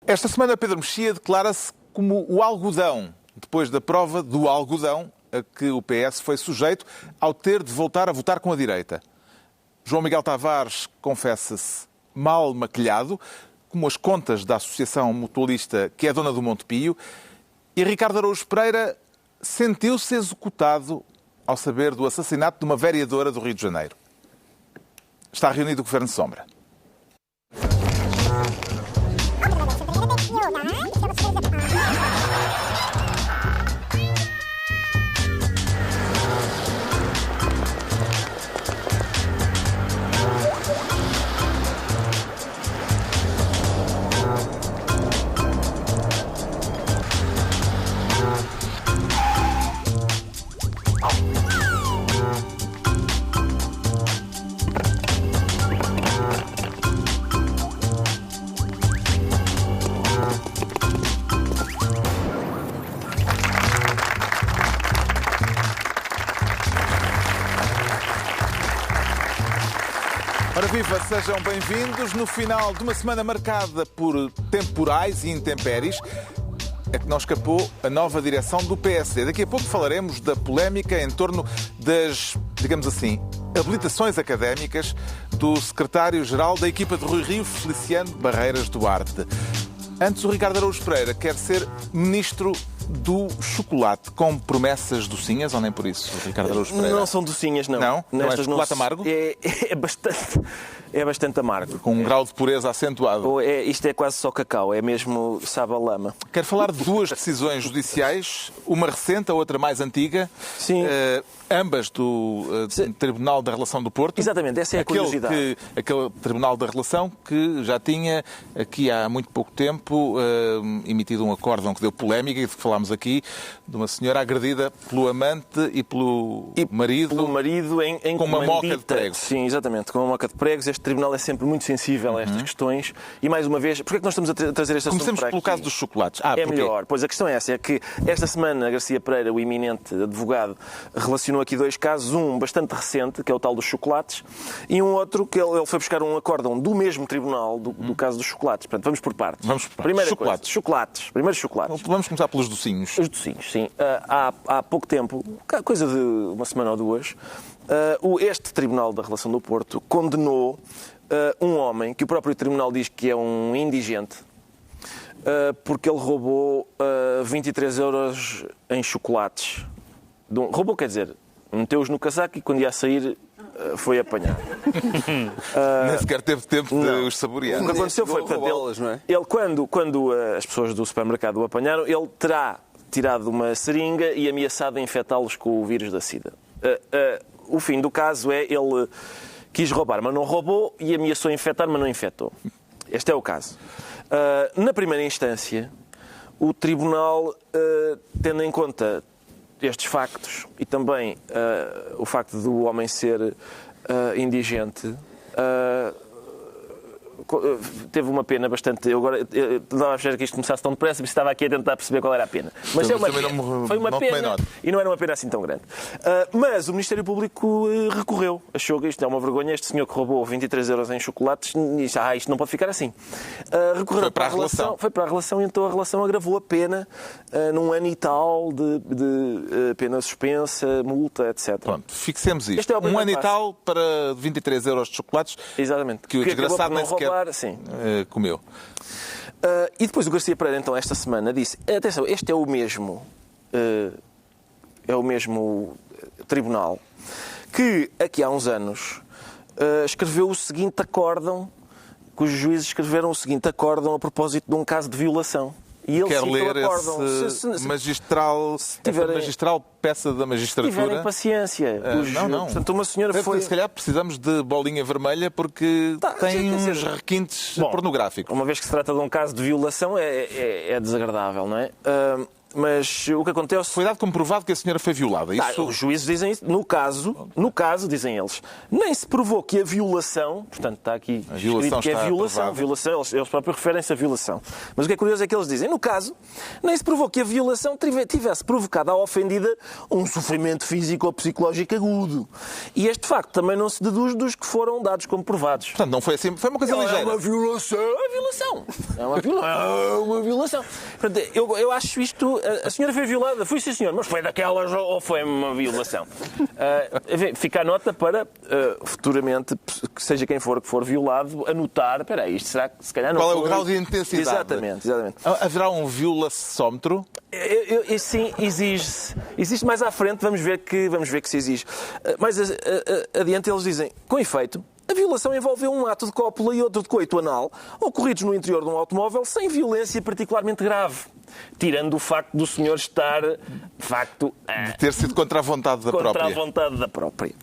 Esta semana Pedro Mexia declara-se como o algodão, depois da prova do algodão a que o PS foi sujeito ao ter de voltar a votar com a direita. João Miguel Tavares confessa-se mal maquilhado, como as contas da Associação Mutualista que é dona do Montepio, e Ricardo Araújo Pereira sentiu-se executado ao saber do assassinato de uma vereadora do Rio de Janeiro. Está reunido o Governo de Sombra. Ora viva, sejam bem-vindos. No final de uma semana marcada por temporais e intempéries, é que não escapou a nova direção do PSD. Daqui a pouco falaremos da polémica em torno das, digamos assim, habilitações académicas do secretário-geral da equipa de Rui Rio, Feliciano Barreiras Duarte. Antes, o Ricardo Araújo Pereira quer ser ministro do chocolate, com promessas docinhas, ou nem por isso, Ricardo Araújo Pereira? Não são docinhas, não. Não? Não é chocolate amargo? É bastante amargo. Com um grau de pureza acentuado. Isto é quase só cacau, é mesmo sabe a lama. Quero falar de duas decisões judiciais, uma recente, a outra mais antiga. Sim. Ambas do Tribunal da Relação do Porto. Exatamente, essa é a curiosidade. Aquele Tribunal da Relação que já tinha, aqui há muito pouco tempo, emitido um acórdão que deu polémica e de que falámos aqui, de uma senhora agredida pelo amante e pelo marido. Pelo marido em com uma moca de pregos. Sim, exatamente, com uma moca de pregos. Este Tribunal é sempre muito sensível a estas questões. E mais uma vez, porquê é que nós estamos a trazer esta assunto Comecemos para aqui? pelo caso dos chocolates. É melhor. Pois a questão é essa, é que esta semana Garcia Pereira, o eminente advogado, relacionou aqui dois casos, um bastante recente, que é o tal dos chocolates, e um outro que ele foi buscar um acórdão do mesmo tribunal do caso dos chocolates. Portanto, vamos por partes. Vamos por partes. Primeira Chocolates. Chocolates. Primeiro chocolates. Vamos começar pelos docinhos. Os docinhos, sim. Há pouco tempo, coisa de uma semana ou duas, este Tribunal da Relação do Porto condenou um homem que o próprio tribunal diz que é um indigente, porque ele roubou 23 euros em chocolates. Roubou, quer dizer, meteu-os no casaco e quando ia sair foi apanhado. Nem sequer teve tempo de os saborear. O que aconteceu foi, portanto, ele quando as pessoas do supermercado o apanharam, ele terá tirado uma seringa e ameaçado a infectá-los com o vírus da SIDA. O fim do caso é, ele quis roubar, mas não roubou, e ameaçou infectar, mas não infectou. Este é o caso. Na primeira instância, o tribunal, tendo em conta estes factos e também o facto do homem ser indigente, teve uma pena bastante... Eu agora estava a achar que isto começasse tão depressa, mas estava aqui a tentar perceber qual era a pena. Mas é uma pena. Foi uma pena e não era uma pena assim tão grande. Mas o Ministério Público recorreu. Achou que isto é uma vergonha. Este senhor que roubou 23 euros em chocolates disse, isto não pode ficar assim. Recorreu para a relação. Foi para a relação e então a relação agravou a pena num ano e tal de pena suspensa, multa, etc. Pronto, fixemos isto. É um ano e tal para 23 euros de chocolates. Exatamente. Que o desgraçado nem sequer comeu. E depois o Garcia Pereira, então, esta semana disse, atenção, este é o mesmo tribunal que, aqui há uns anos, escreveu o seguinte acórdão, cujos juízes escreveram o seguinte acórdão a propósito de um caso de violação. E ele quer ler esse magistral peça da magistratura? Se tiverem paciência. Não. Portanto, uma senhora foi... Se calhar precisamos de bolinha vermelha porque tem uns requintes pornográficos. Uma vez que se trata de um caso de violação, é desagradável, não é? Mas o que acontece... Foi dado como provado que a senhora foi violada. Os juízes dizem isso. No caso, dizem eles, nem se provou que a violação... Portanto, está aqui escrito que é violação. Eles próprios referem-se à violação. Mas o que é curioso é que eles dizem, no caso, nem se provou que a violação tivesse provocado à ofendida um sofrimento físico ou psicológico agudo. E este facto também não se deduz dos que foram dados como provados. Portanto, não foi assim, foi uma coisa ligeira. É uma violação. É uma violação. Portanto, eu acho isto... A senhora foi violada? Fui, sim, senhor. Mas foi daquelas ou foi uma violação? Fica a nota para, futuramente, que seja quem for que for violado, anotar, espera aí, isto será que se calhar não Qual é foi... o grau de intensidade? Exatamente. Haverá um violaçómetro? Sim, existe mais à frente, vamos ver que se exige. Mais adiante eles dizem, com efeito, a violação envolveu um ato de cópula e outro de coito anal, ocorridos no interior de um automóvel sem violência particularmente grave. Tirando o facto do senhor estar, de facto... de ter sido contra a vontade da própria. Contra a vontade da própria.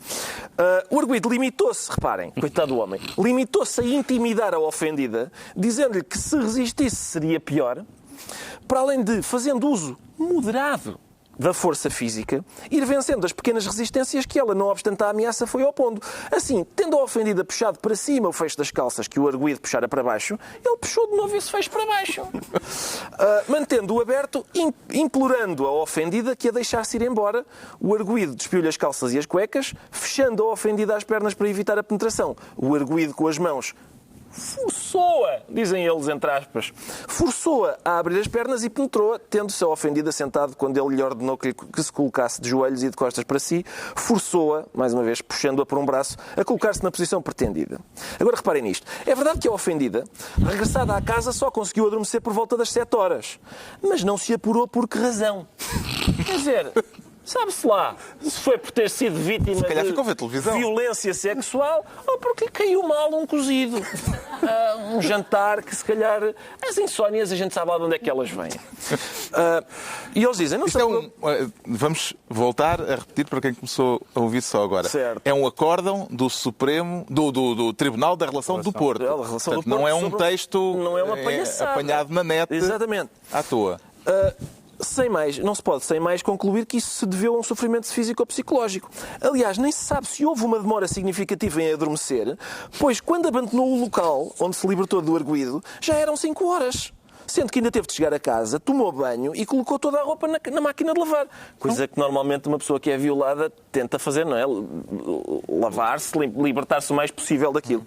O arguido limitou-se, reparem, coitado do homem, limitou-se a intimidar a ofendida, dizendo-lhe que se resistisse seria pior, para além de, fazendo uso moderado da força física, ir vencendo as pequenas resistências que ela, não obstante a ameaça, foi opondo. Assim, tendo a ofendida puxado para cima o fecho das calças que o arguido puxara para baixo, ele puxou de novo esse fecho para baixo. Mantendo-o aberto, implorando a ofendida que a deixasse ir embora, o arguido despiu-lhe as calças e as cuecas, fechando a ofendida às pernas para evitar a penetração. O arguido, com as mãos, forçou-a, dizem eles entre aspas, forçou-a a abrir as pernas e penetrou-a, tendo-se a ofendida sentado quando ele lhe ordenou que se colocasse de joelhos e de costas para si, forçou-a, mais uma vez, puxando-a por um braço, a colocar-se na posição pretendida. Agora reparem nisto. É verdade que a ofendida, regressada à casa, só conseguiu adormecer por volta das 7 horas. Mas não se apurou por que razão. Quer dizer... Sabe-se lá se foi por ter sido vítima de violência sexual ou porque lhe caiu mal um cozido. Um jantar que, se calhar, as insónias, a gente sabe lá de onde é que elas vêm. E eles dizem... Vamos voltar a repetir para quem começou a ouvir só agora. Certo. É um acórdão do Supremo, do Tribunal da Relação do Porto. Portanto, não é um texto não é uma palhaçada. Apanhado na net. Exatamente. À toa. Não se pode, sem mais, concluir que isso se deveu a um sofrimento físico ou psicológico. Aliás, nem se sabe se houve uma demora significativa em adormecer, pois quando abandonou o local onde se libertou do arguido, já eram 5 horas. Sendo que ainda teve de chegar a casa, tomou banho e colocou toda a roupa na máquina de lavar. Coisa que normalmente uma pessoa que é violada tenta fazer, não é? Lavar-se, libertar-se o mais possível daquilo.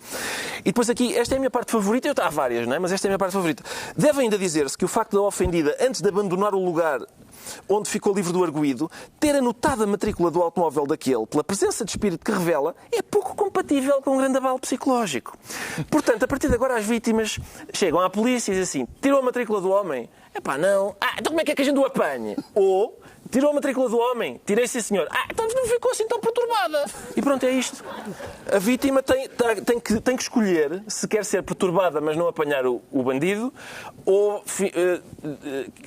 E depois aqui, esta é a minha parte favorita, há várias, não é? Mas esta é a minha parte favorita. Deve ainda dizer-se que o facto da ofendida, antes de abandonar o lugar onde ficou livre do arguido, ter anotado a matrícula do automóvel daquele, pela presença de espírito que revela, é pouco compatível com um grande abalo psicológico. Portanto, a partir de agora as vítimas chegam à polícia e dizem assim, tirou a matrícula do homem? Epá, não. Então como é que a gente o apanha? Ou... Tirou a matrícula do homem? Tirei, sim, senhor. Então não ficou assim tão perturbada. E pronto, é isto. A vítima tem que escolher se quer ser perturbada, mas não apanhar o bandido, ou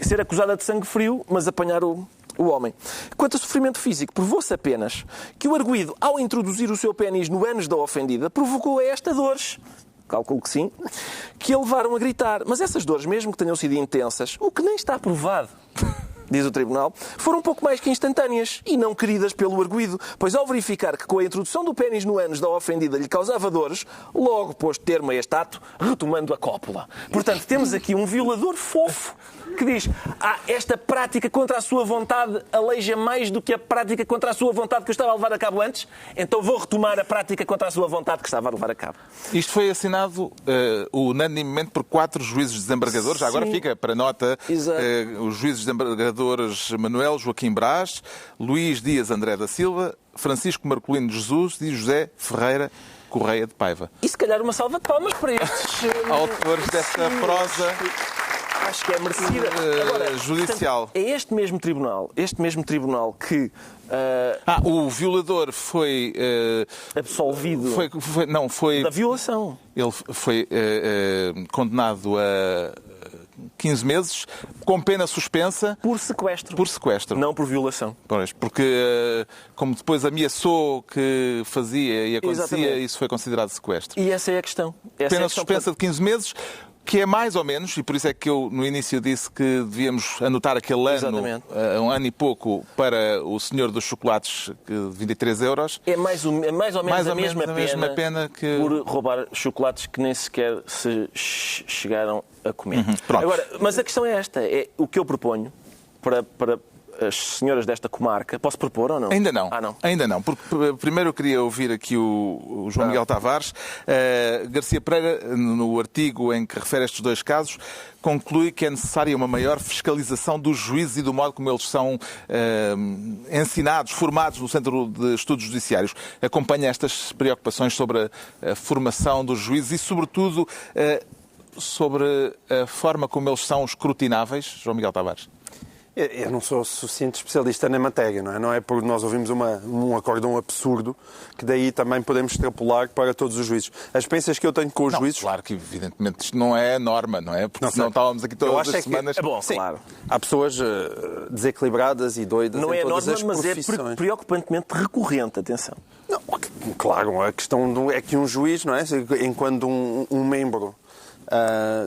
ser acusada de sangue frio, mas apanhar o homem. Quanto ao sofrimento físico, provou-se apenas que o arguido, ao introduzir o seu pênis no ânus da ofendida, provocou a esta dores. Calculo que sim, que a levaram a gritar. Mas essas dores, mesmo que tenham sido intensas, o que nem está provado, diz o Tribunal, foram pouco mais que instantâneas e não queridas pelo arguido, pois ao verificar que com a introdução do pênis no ânus da ofendida lhe causava dores, logo pôs termo a este ato, retomando a cópula. Portanto, temos aqui um violador fofo que diz, esta prática contra a sua vontade aleija mais do que a prática contra a sua vontade que eu estava a levar a cabo antes, então vou retomar a prática contra a sua vontade que estava a levar a cabo. Isto foi assinado unanimemente por 4 juízes desembargadores. Já agora fica para nota os juízes desembargadores Manuel Joaquim Brás, Luís Dias André da Silva, Francisco Marcolino de Jesus e José Ferreira Correia de Paiva. E se calhar uma salva de palmas para estes autores desta prosa. Acho que é merecida. Agora, judicial. Portanto, é este mesmo tribunal que... o violador foi... absolvido. Foi da violação. Ele foi condenado a 15 meses, com pena suspensa... Por sequestro. Por sequestro. Não por violação. Pois, porque como depois ameaçou que fazia e acontecia, Exatamente. isso foi considerado sequestro. E essa é a questão. Pena suspensa de 15 meses... que é mais ou menos, e por isso é que eu no início disse que devíamos anotar aquele ano, um ano e pouco, para o senhor dos chocolates de 23 euros. É mais ou menos a mesma pena que... por roubar chocolates que nem sequer se chegaram a comer. Agora, mas a questão é esta, é o que eu proponho para as senhoras desta comarca. Posso propor ou não? Ainda não. Não. Ainda não. Porque primeiro eu queria ouvir aqui o João Miguel Tavares. Garcia Pereira, no artigo em que refere estes dois casos, conclui que é necessária uma maior fiscalização dos juízes e do modo como eles são ensinados, formados no Centro de Estudos Judiciários. Acompanha estas preocupações sobre a formação dos juízes e, sobretudo, sobre a forma como eles são escrutináveis. João Miguel Tavares. Eu não sou suficiente especialista na matéria, não é? Não é porque nós ouvimos um acórdão absurdo que daí também podemos extrapolar para todos os juízes. As experiências que eu tenho com os juízes... Claro que, evidentemente, isto não é norma, não é? Porque senão estávamos aqui todas as semanas... É bom, sim, claro. Há pessoas desequilibradas e doidas não em todas as norma, profissões. Mas é preocupantemente recorrente, atenção. Não, claro, a questão é que um juiz, não é? Enquanto um membro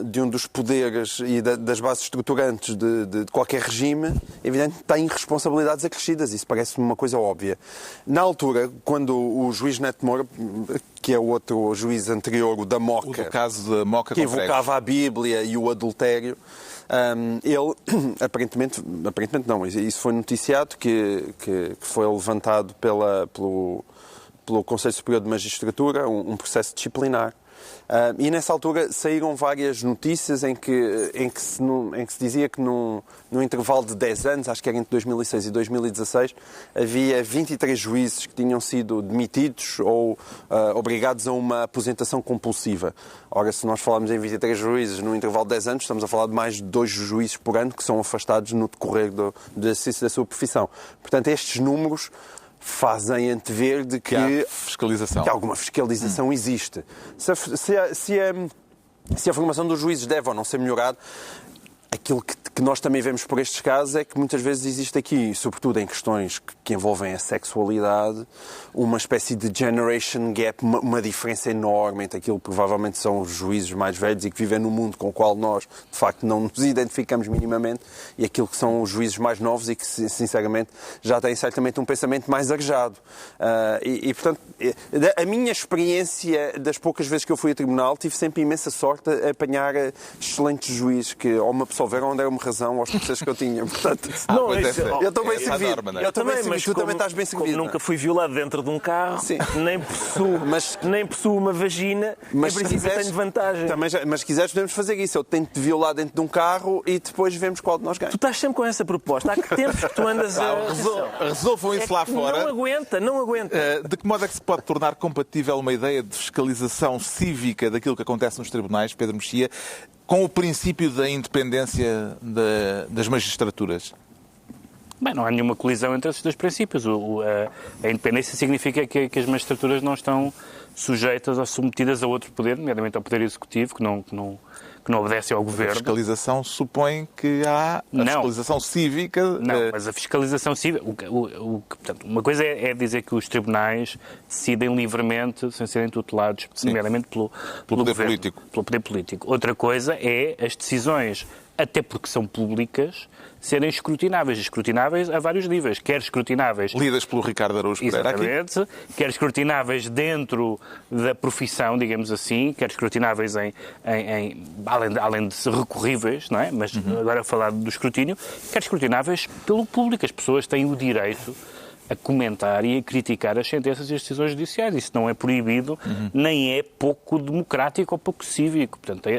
de um dos poderes e das bases estruturantes de qualquer regime, evidente, tem responsabilidades acrescidas. Isso parece-me uma coisa óbvia. Na altura, quando o juiz Neto Moura, que é o outro juiz anterior, o da Moca, o do caso da Moca, que evocava a Bíblia e o adultério, ele, aparentemente não, isso foi noticiado, que foi levantado pelo Conselho Superior de Magistratura, um processo disciplinar. E nessa altura saíram várias notícias em que se dizia que num intervalo de 10 anos, acho que era entre 2006 e 2016, havia 23 juízes que tinham sido demitidos ou obrigados a uma aposentação compulsiva. Ora, se nós falarmos em 23 juízes num intervalo de 10 anos, estamos a falar de mais de 2 juízes por ano que são afastados no decorrer do exercício da sua profissão. Portanto, estes números fazem antever de que alguma fiscalização existe. Se a formação dos juízes deve ou não ser melhorada, aquilo que nós também vemos por estes casos é que muitas vezes existe aqui, sobretudo em questões que envolvem a sexualidade, uma espécie de generation gap, uma diferença enorme entre aquilo que provavelmente são os juízes mais velhos e que vivem no mundo com o qual nós, de facto, não nos identificamos minimamente e aquilo que são os juízes mais novos e que, sinceramente, já têm certamente um pensamento mais arejado. Portanto, a minha experiência das poucas vezes que eu fui a tribunal, tive sempre imensa sorte a apanhar excelentes juízes que ou me absolveram ou deram-me razão aos processos que eu tinha. Portanto, eu estou bem servido. Eu também, mas tu também estás bem servido. Nunca fui violado dentro de um carro, nem possuo uma vagina, mas em princípio tenho vantagem. Mas se quiseres podemos fazer isso. Eu tento-te violar dentro de um carro e depois vemos qual de nós ganha. Tu estás sempre com essa proposta. Há que tempos que tu andas resolvam isso lá fora. Não aguenta. De que modo é que se pode tornar compatível uma ideia de fiscalização cívica daquilo que acontece nos tribunais, Pedro Mexia, com o princípio da independência das magistraturas? Bem, não há nenhuma colisão entre esses dois princípios. A independência significa que as magistraturas não estão sujeitas ou submetidas a outro poder, nomeadamente ao poder executivo, que não obedece ao governo. A fiscalização supõe que há fiscalização cívica. Não, mas a fiscalização cívica... Portanto, uma coisa é dizer que os tribunais decidem livremente, sem serem tutelados, nomeadamente pelo poder governo, político. Pelo poder político. Outra coisa é as decisões, até porque são públicas, serem escrutináveis. Escrutináveis a vários níveis. Quer escrutináveis... Lidas pelo Ricardo Araújo Pereira aqui. Exatamente. Quer escrutináveis dentro da profissão, digamos assim. Quer escrutináveis além de ser recorríveis, não é? Mas agora a falar do escrutínio. Quer escrutináveis pelo público. As pessoas têm o direito a comentar e a criticar as sentenças e as decisões judiciais. Isso não é proibido, nem é pouco democrático ou pouco cívico. Portanto,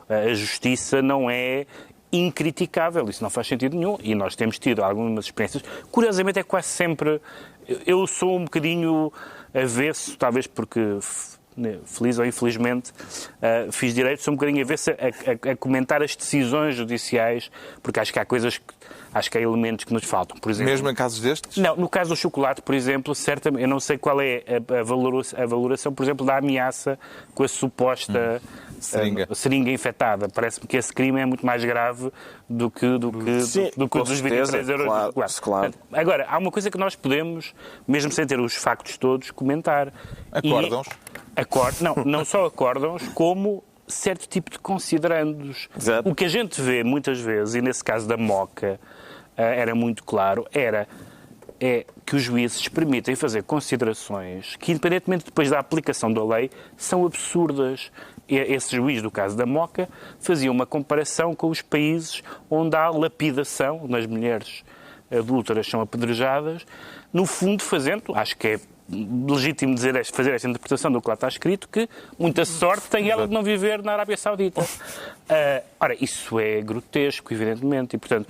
a justiça não é incriticável. Isso não faz sentido nenhum. E nós temos tido algumas experiências. Curiosamente, é quase sempre... Eu sou um bocadinho avesso, talvez porque... feliz ou infelizmente, fiz direito, sou um bocadinho avesso a comentar as decisões judiciais, porque acho que há coisas, acho que há elementos que nos faltam. Por exemplo, mesmo em casos destes? Não, no caso do chocolate, por exemplo, certamente, eu não sei qual é a valoração, por exemplo, da ameaça com a suposta seringa infectada. Parece-me que esse crime é muito mais grave do que o dos 23 euros. Claro. Agora, há uma coisa que nós podemos, mesmo sem ter os factos todos, comentar. Acórdãos? Não só acórdãos, como certo tipo de considerandos. Exato. O que a gente vê muitas vezes, e nesse caso da Moca era muito claro, é que os juízes permitem fazer considerações que, independentemente depois da aplicação da lei, são absurdas. Esse juiz, do caso da Moca, fazia uma comparação com os países onde há lapidação, onde as mulheres adúlteras são apedrejadas, no fundo fazendo, acho que é legítimo fazer esta interpretação do que lá está escrito, que muita sorte tem ela de não viver na Arábia Saudita. Ora, isso é grotesco, evidentemente, e, portanto,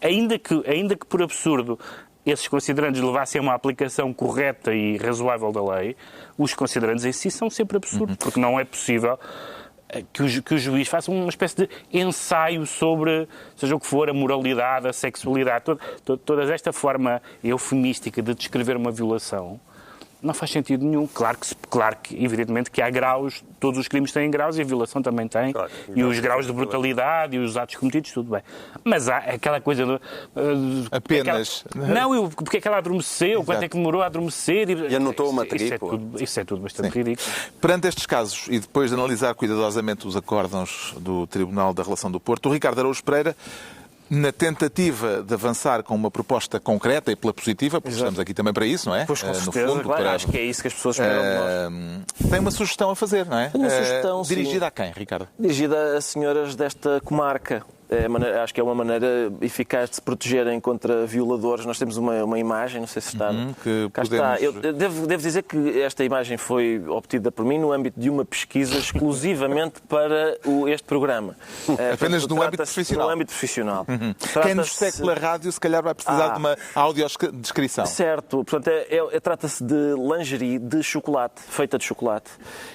ainda que por absurdo esses considerandos levassem a uma aplicação correta e razoável da lei, os considerandos em si são sempre absurdos, porque não é possível que o juiz faça uma espécie de ensaio sobre, seja o que for, a moralidade, a sexualidade, toda esta forma eufemística de descrever uma violação. Não faz sentido nenhum. Claro que, evidentemente, que há graus, todos os crimes têm graus e a violação também tem, claro, e os graus de brutalidade e os atos cometidos, tudo bem. Mas há aquela coisa do... apenas... porque é que ela adormeceu, exato, quanto é que demorou a adormecer... E anotou a matrícula. Isso é tudo bastante ridículo. Perante estes casos, e depois de analisar cuidadosamente os acórdãos do Tribunal da Relação do Porto, o Ricardo Araújo Pereira, na tentativa de avançar com uma proposta concreta e pela positiva, porque estamos aqui também para isso, não é? Pois, com certeza, no fundo, claro, acho que é isso que as pessoas esperam de nós. Tem uma sugestão a fazer, não é? Uma sugestão, dirigida a quem, Ricardo? Dirigida a senhoras desta comarca. Acho que é uma maneira eficaz de se protegerem contra violadores. Nós temos uma imagem, não sei se está... Cá está. Eu devo dizer que esta imagem foi obtida por mim no âmbito de uma pesquisa exclusivamente para este programa. Apenas no âmbito profissional? No âmbito profissional. Quem nos segue pela rádio, se calhar vai precisar de uma audiodescrição. Certo. Portanto, trata-se de lingerie de chocolate, feita de chocolate.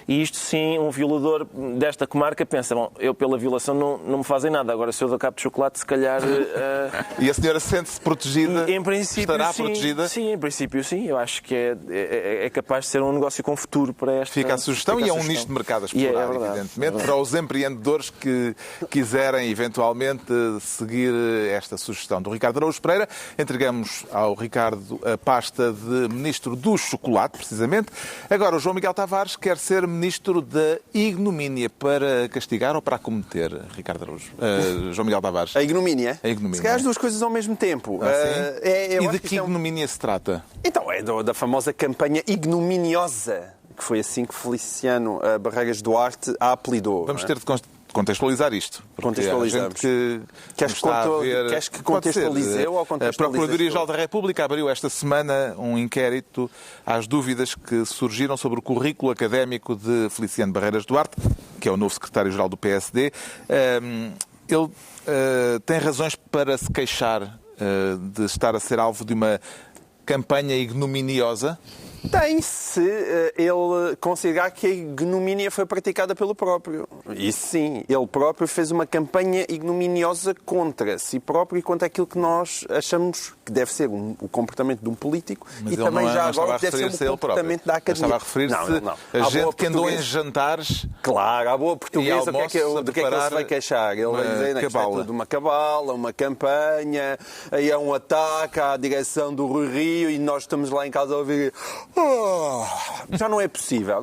E isto sim, um violador desta comarca pensa, bom, eu pela violação não me fazem nada, agora se eu dou cabo de chocolate, se calhar... E a senhora sente-se protegida? Em princípio, estará sim, protegida? Sim, em princípio, sim. Eu acho que é capaz de ser um negócio com futuro para esta... Fica a sugestão, e é um nicho de mercado a explorar, evidentemente, para os empreendedores que quiserem, eventualmente, seguir esta sugestão do Ricardo Araújo Pereira. Entregamos ao Ricardo a pasta de Ministro do Chocolate, precisamente. Agora, o João Miguel Tavares quer ser Ministro da Ignomínia para castigar ou para acometer, Ricardo Araújo? João Miguel Tavares. A ignomínia? A ignomínia. Se calhar as duas coisas ao mesmo tempo. E de que ignomínia se trata? Então, é da famosa campanha ignominiosa, que foi assim que Feliciano Barreiras Duarte a apelidou. Vamos ter de contextualizar isto. Contextualizamos. Queres que contextualize ou contextualize? A Procuradoria-Geral da República abriu esta semana um inquérito às dúvidas que surgiram sobre o currículo académico de Feliciano Barreiras Duarte, que é o novo secretário-geral do PSD. Ele tem razões para se queixar de estar a ser alvo de uma campanha ignominiosa? Tem, se ele considerar que a ignomínia foi praticada pelo próprio. Isso sim, ele próprio fez uma campanha ignominiosa contra si próprio e contra aquilo que nós achamos que deve ser o comportamento de um político. Mas e também já agora deve ser o comportamento da academia. Estava a referir-se a gente que andou em jantares. Claro, à boa portuguesa, do que é que ele se vai queixar? Ele vai dizer que é tudo uma cabala, uma campanha, aí é um ataque à direção do Rui Rio e nós estamos lá em casa a ouvir... já não é possível.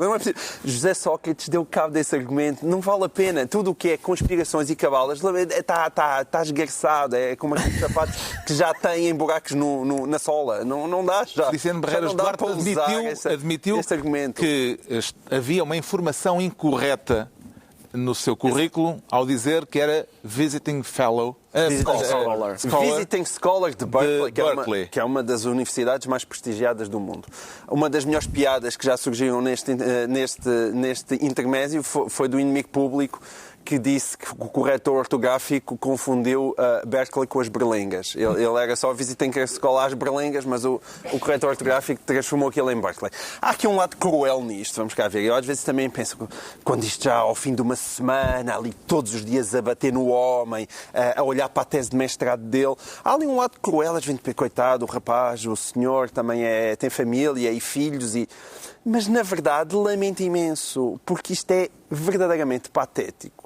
José Sócrates deu cabo desse argumento. Não vale a pena. Tudo o que é conspirações e cabalas está esgarçado. É como aqueles sapatos que já têm buracos na sola. Não dá já. Feliciano Barreiras Duarte admitiu que havia uma informação incorreta no seu currículo ao dizer que era Visiting Fellow. Visiting Scholar de Berkeley, que é uma das universidades mais prestigiadas do mundo. Uma das melhores piadas que já surgiram neste intermédio foi do inimigo público, que disse que o corretor ortográfico confundiu Berkeley com as berlengas. Ele era só Visiting Scholar às berlengas, mas o corretor ortográfico transformou aquilo em Berkeley. Há aqui um lado cruel nisto, vamos cá ver. Eu às vezes também penso, quando isto já ao fim de uma semana, ali todos os dias a bater no homem, a olhar para a tese de mestrado dele, há ali um lado cruel, às vezes, coitado, o rapaz, o senhor também tem família e filhos, mas na verdade lamento imenso, porque isto é verdadeiramente patético.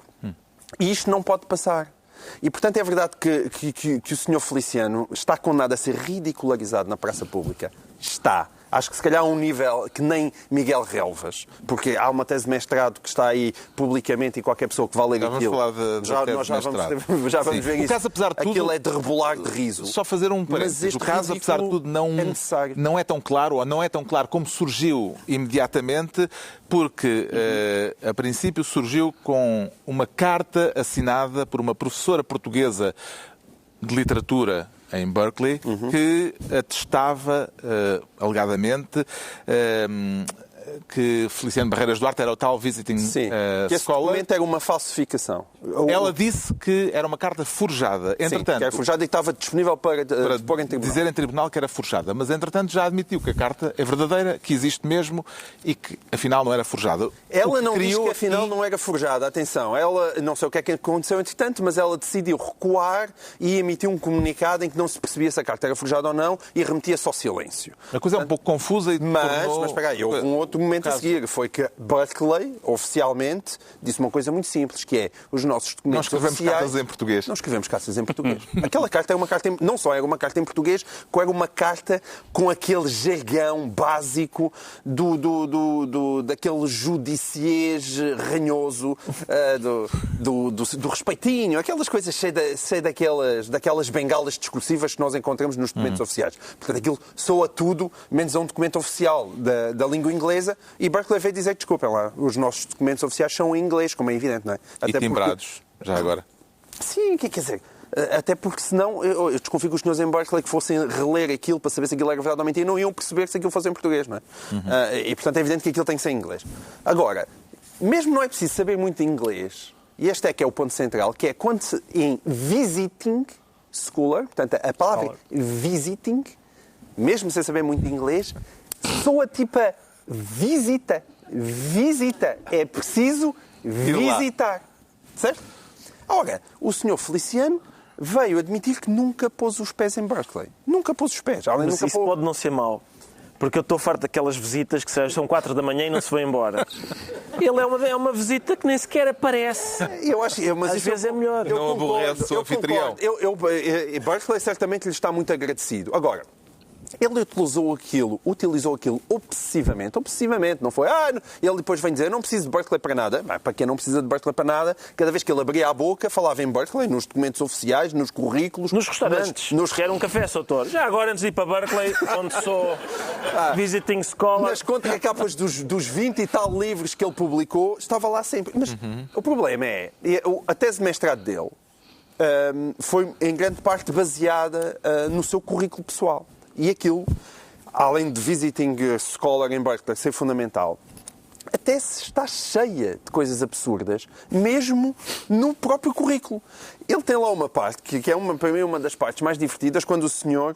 E isto não pode passar. E, portanto, é verdade que o Sr. Feliciano está condenado a ser ridicularizado na praça pública. Está. Acho que se calhar a um nível que nem Miguel Relvas, porque há uma tese de mestrado que está aí publicamente e qualquer pessoa que vá ler Já aquilo... vamos falar Nós já vamos ver o isso. caso, apesar de tudo, aquilo é de rebolar de riso. Só fazer um parênteses. O caso, apesar de tudo, não é tão claro, ou não é tão claro como surgiu imediatamente, porque, a princípio, surgiu com uma carta assinada por uma professora portuguesa de literatura em Berkeley, que atestava, alegadamente, que Feliciano Barreiras Duarte era o tal visiting que esse scholar. documento era uma falsificação. Ela disse que era uma carta forjada. Entretanto, que era forjada e que estava disponível para pôr em tribunal. Dizer em tribunal que era forjada. Mas, entretanto, já admitiu que a carta é verdadeira, que existe mesmo e que, afinal, não era forjada. Ela não diz que, afinal, não era forjada. Atenção, ela, não sei o que é que aconteceu entretanto, mas ela decidiu recuar e emitiu um comunicado em que não se percebia se a carta era forjada ou não e remetia-se ao silêncio. A coisa é um pouco confusa e Mas espera aí, houve um outro momento a seguir. Foi que Berkeley, oficialmente, disse uma coisa muito simples, que é os nossos documentos Nós escrevemos oficiais... cartas em português. Não escrevemos cartas em português. Aquela carta é uma carta... Não só era uma carta em português, como era uma carta com aquele jargão básico daquele judiciês ranhoso, do respeitinho, aquelas coisas cheias daquelas bengalas discursivas que nós encontramos nos documentos oficiais. Portanto, aquilo soa tudo, menos a um documento oficial da língua inglesa, e Berkeley veio dizer que, desculpem lá, os nossos documentos oficiais são em inglês, como é evidente, não é? E timbrados, já agora. Sim, quer dizer, até porque senão, eu desconfio que os senhores em Berkeley que fossem reler aquilo para saber se aquilo era verdade ou mentira, não iam perceber se aquilo fosse em português, não é? E, portanto, é evidente que aquilo tem que ser em inglês. Agora, mesmo não é preciso saber muito inglês, e este é que é o ponto central, que é quando em visiting scholar, portanto, a palavra visiting, mesmo sem saber muito inglês, soa tipo a visita. Visita. É preciso visitar. Certo? Ora, o senhor Feliciano veio admitir que nunca pôs os pés em Berkeley. Nunca pôs os pés. Mas isso pode não ser mau. Porque eu estou farto daquelas visitas que são 4 da manhã e não se vão embora. Ele é uma visita que nem sequer aparece. Eu acho, mas às vezes é melhor. Não aborrece o anfitrião. Berkeley certamente lhe está muito agradecido. Agora, ele utilizou aquilo obsessivamente, não foi? Ele depois vem dizer, não preciso de Berkeley para nada. Para quem não precisa de Berkeley para nada, cada vez que ele abria a boca, falava em Berkeley, nos documentos oficiais, nos currículos... Nos restaurantes. Quer um café, doutor? Já agora, antes de ir para Berkeley, onde sou visiting scholar... Nas contracapas dos 20 e tal livros que ele publicou, estava lá sempre. Mas o problema é, a tese de mestrado dele foi, em grande parte, baseada no seu currículo pessoal. E aquilo, além de visiting scholar em Berkeley ser fundamental, até está cheia de coisas absurdas, mesmo no próprio currículo. Ele tem lá uma parte, que é para mim uma das partes mais divertidas, quando o senhor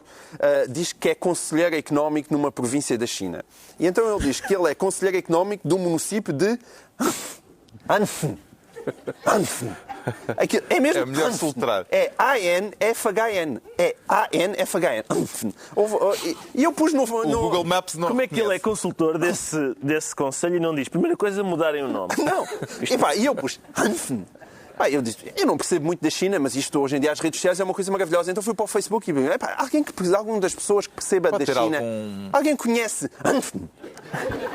diz que é conselheiro económico numa província da China. E então ele diz que ele é conselheiro económico do município de Anfen. É mesmo. É melhor filtrar. É A-N-F-H-N. É A-N-F-H-N. E eu pus no Google Maps não. Como é que ele é consultor desse conselho e não diz? Primeira coisa, mudarem o nome. Não. E eu pus eu disse, eu não percebo muito da China, mas isto hoje em dia as redes sociais é uma coisa maravilhosa. Então fui para o Facebook e vi, alguma das pessoas que perceba da China, alguém conhece?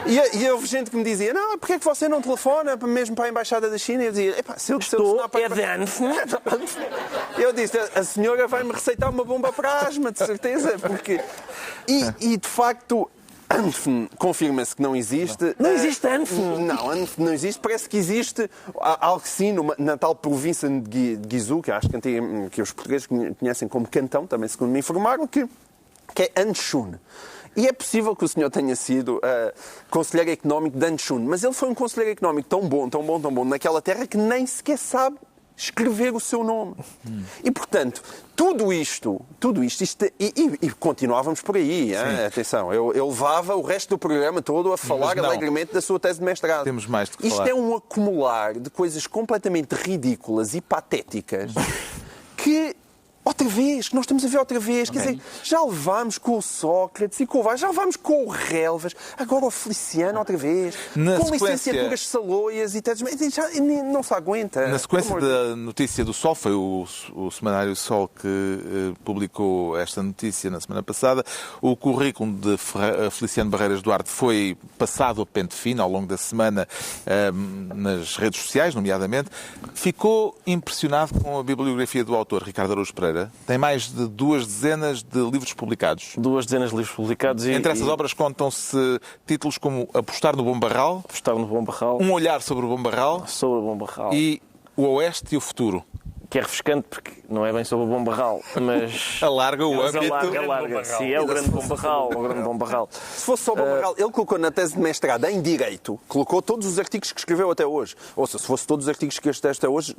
E houve gente que me dizia, não, porque é que você não telefona mesmo para a Embaixada da China? E eu dizia, se eu telefonar para... Eu disse, a senhora vai-me receitar uma bomba para asma, de certeza, porque... E de facto... Anfen confirma-se que não existe. Não existe Anfen? Não, Anfen não existe. Parece que existe algo sim na tal província de Guizhou, que acho que os portugueses conhecem como Cantão, também segundo me informaram, que é Anshun. E é possível que o senhor tenha sido conselheiro económico de Anshun, mas ele foi um conselheiro económico tão bom naquela terra que nem sequer sabe escrever o seu nome. E, portanto, tudo isto e continuávamos por aí, atenção, eu levava o resto do programa todo a falar alegremente da sua tese de mestrado. Temos mais de que falar. Isto é um acumular de coisas completamente ridículas e patéticas que outra vez, que nós estamos a ver outra vez. Quer dizer, já levámos com o Sócrates e com o Vaz, já levámos com o Relvas, agora o Feliciano outra vez, com licenciaturas saloias e teses, já não se aguenta. Na sequência da notícia do Sol, foi o semanário Sol que publicou esta notícia na semana passada, o currículo de Feliciano Barreiras Duarte foi passado a pente fino ao longo da semana nas redes sociais, nomeadamente. Ficou impressionado com a bibliografia do autor, Ricardo Araújo Pereira. Tem mais de 2 dezenas de livros publicados. 2 dezenas de livros publicados. Entre essas obras contam-se títulos como Apostar no Bom Barral, Um Olhar sobre o Bom Barral, e O Oeste e o Futuro. Que é refrescante porque não é bem sobre o Bom Barral, mas... Alarga o âmbito. Alarga. Sim, é o grande Bom Barral. Se fosse só o Bom Barral, ele colocou na tese de mestrado em Direito, colocou todos os artigos que escreveu até hoje. Ou seja, se fosse todos os artigos que escreveu até hoje,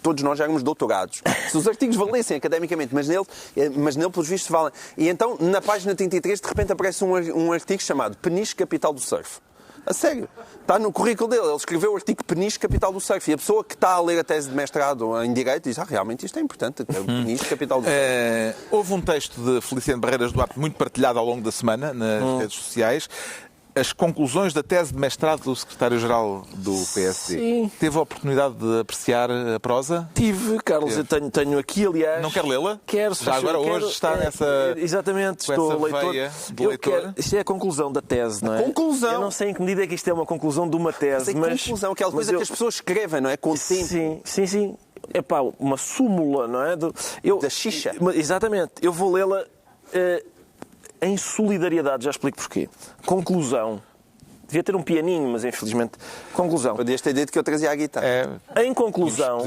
todos nós já éramos doutorados. Se os artigos valessem academicamente, mas nele pelos vistos, valem. E então, na página 33, de repente aparece um artigo chamado Peniche, Capital do Surf. A sério. Está no currículo dele. Ele escreveu o artigo Peniche, Capital do Surf. E a pessoa que está a ler a tese de mestrado em Direito diz, realmente isto é importante. Peniche, Capital do Surf. Houve um texto de Feliciano Barreiras Duarte muito partilhado ao longo da semana nas redes sociais. As conclusões da tese de mestrado do secretário-geral do PSD. Sim. Teve a oportunidade de apreciar a prosa? Tive, Carlos. Eu tenho aqui, aliás... Não quer lê-la? Quero. Já agora hoje está nessa... Exatamente. Estou leitor. Isto é a conclusão da tese, não é? Conclusão. Eu não sei em que medida é que isto é uma conclusão de uma tese, mas... conclusão, aquela coisa que as pessoas escrevem, não é? Com o tempo. Sim. É pá, uma súmula, não é? Da xixa. Exatamente. Eu vou lê-la... em solidariedade, já explico porquê. Conclusão. Devia ter um pianinho, mas infelizmente... Conclusão. Podias ter dito que eu trazia a guitarra. Em conclusão...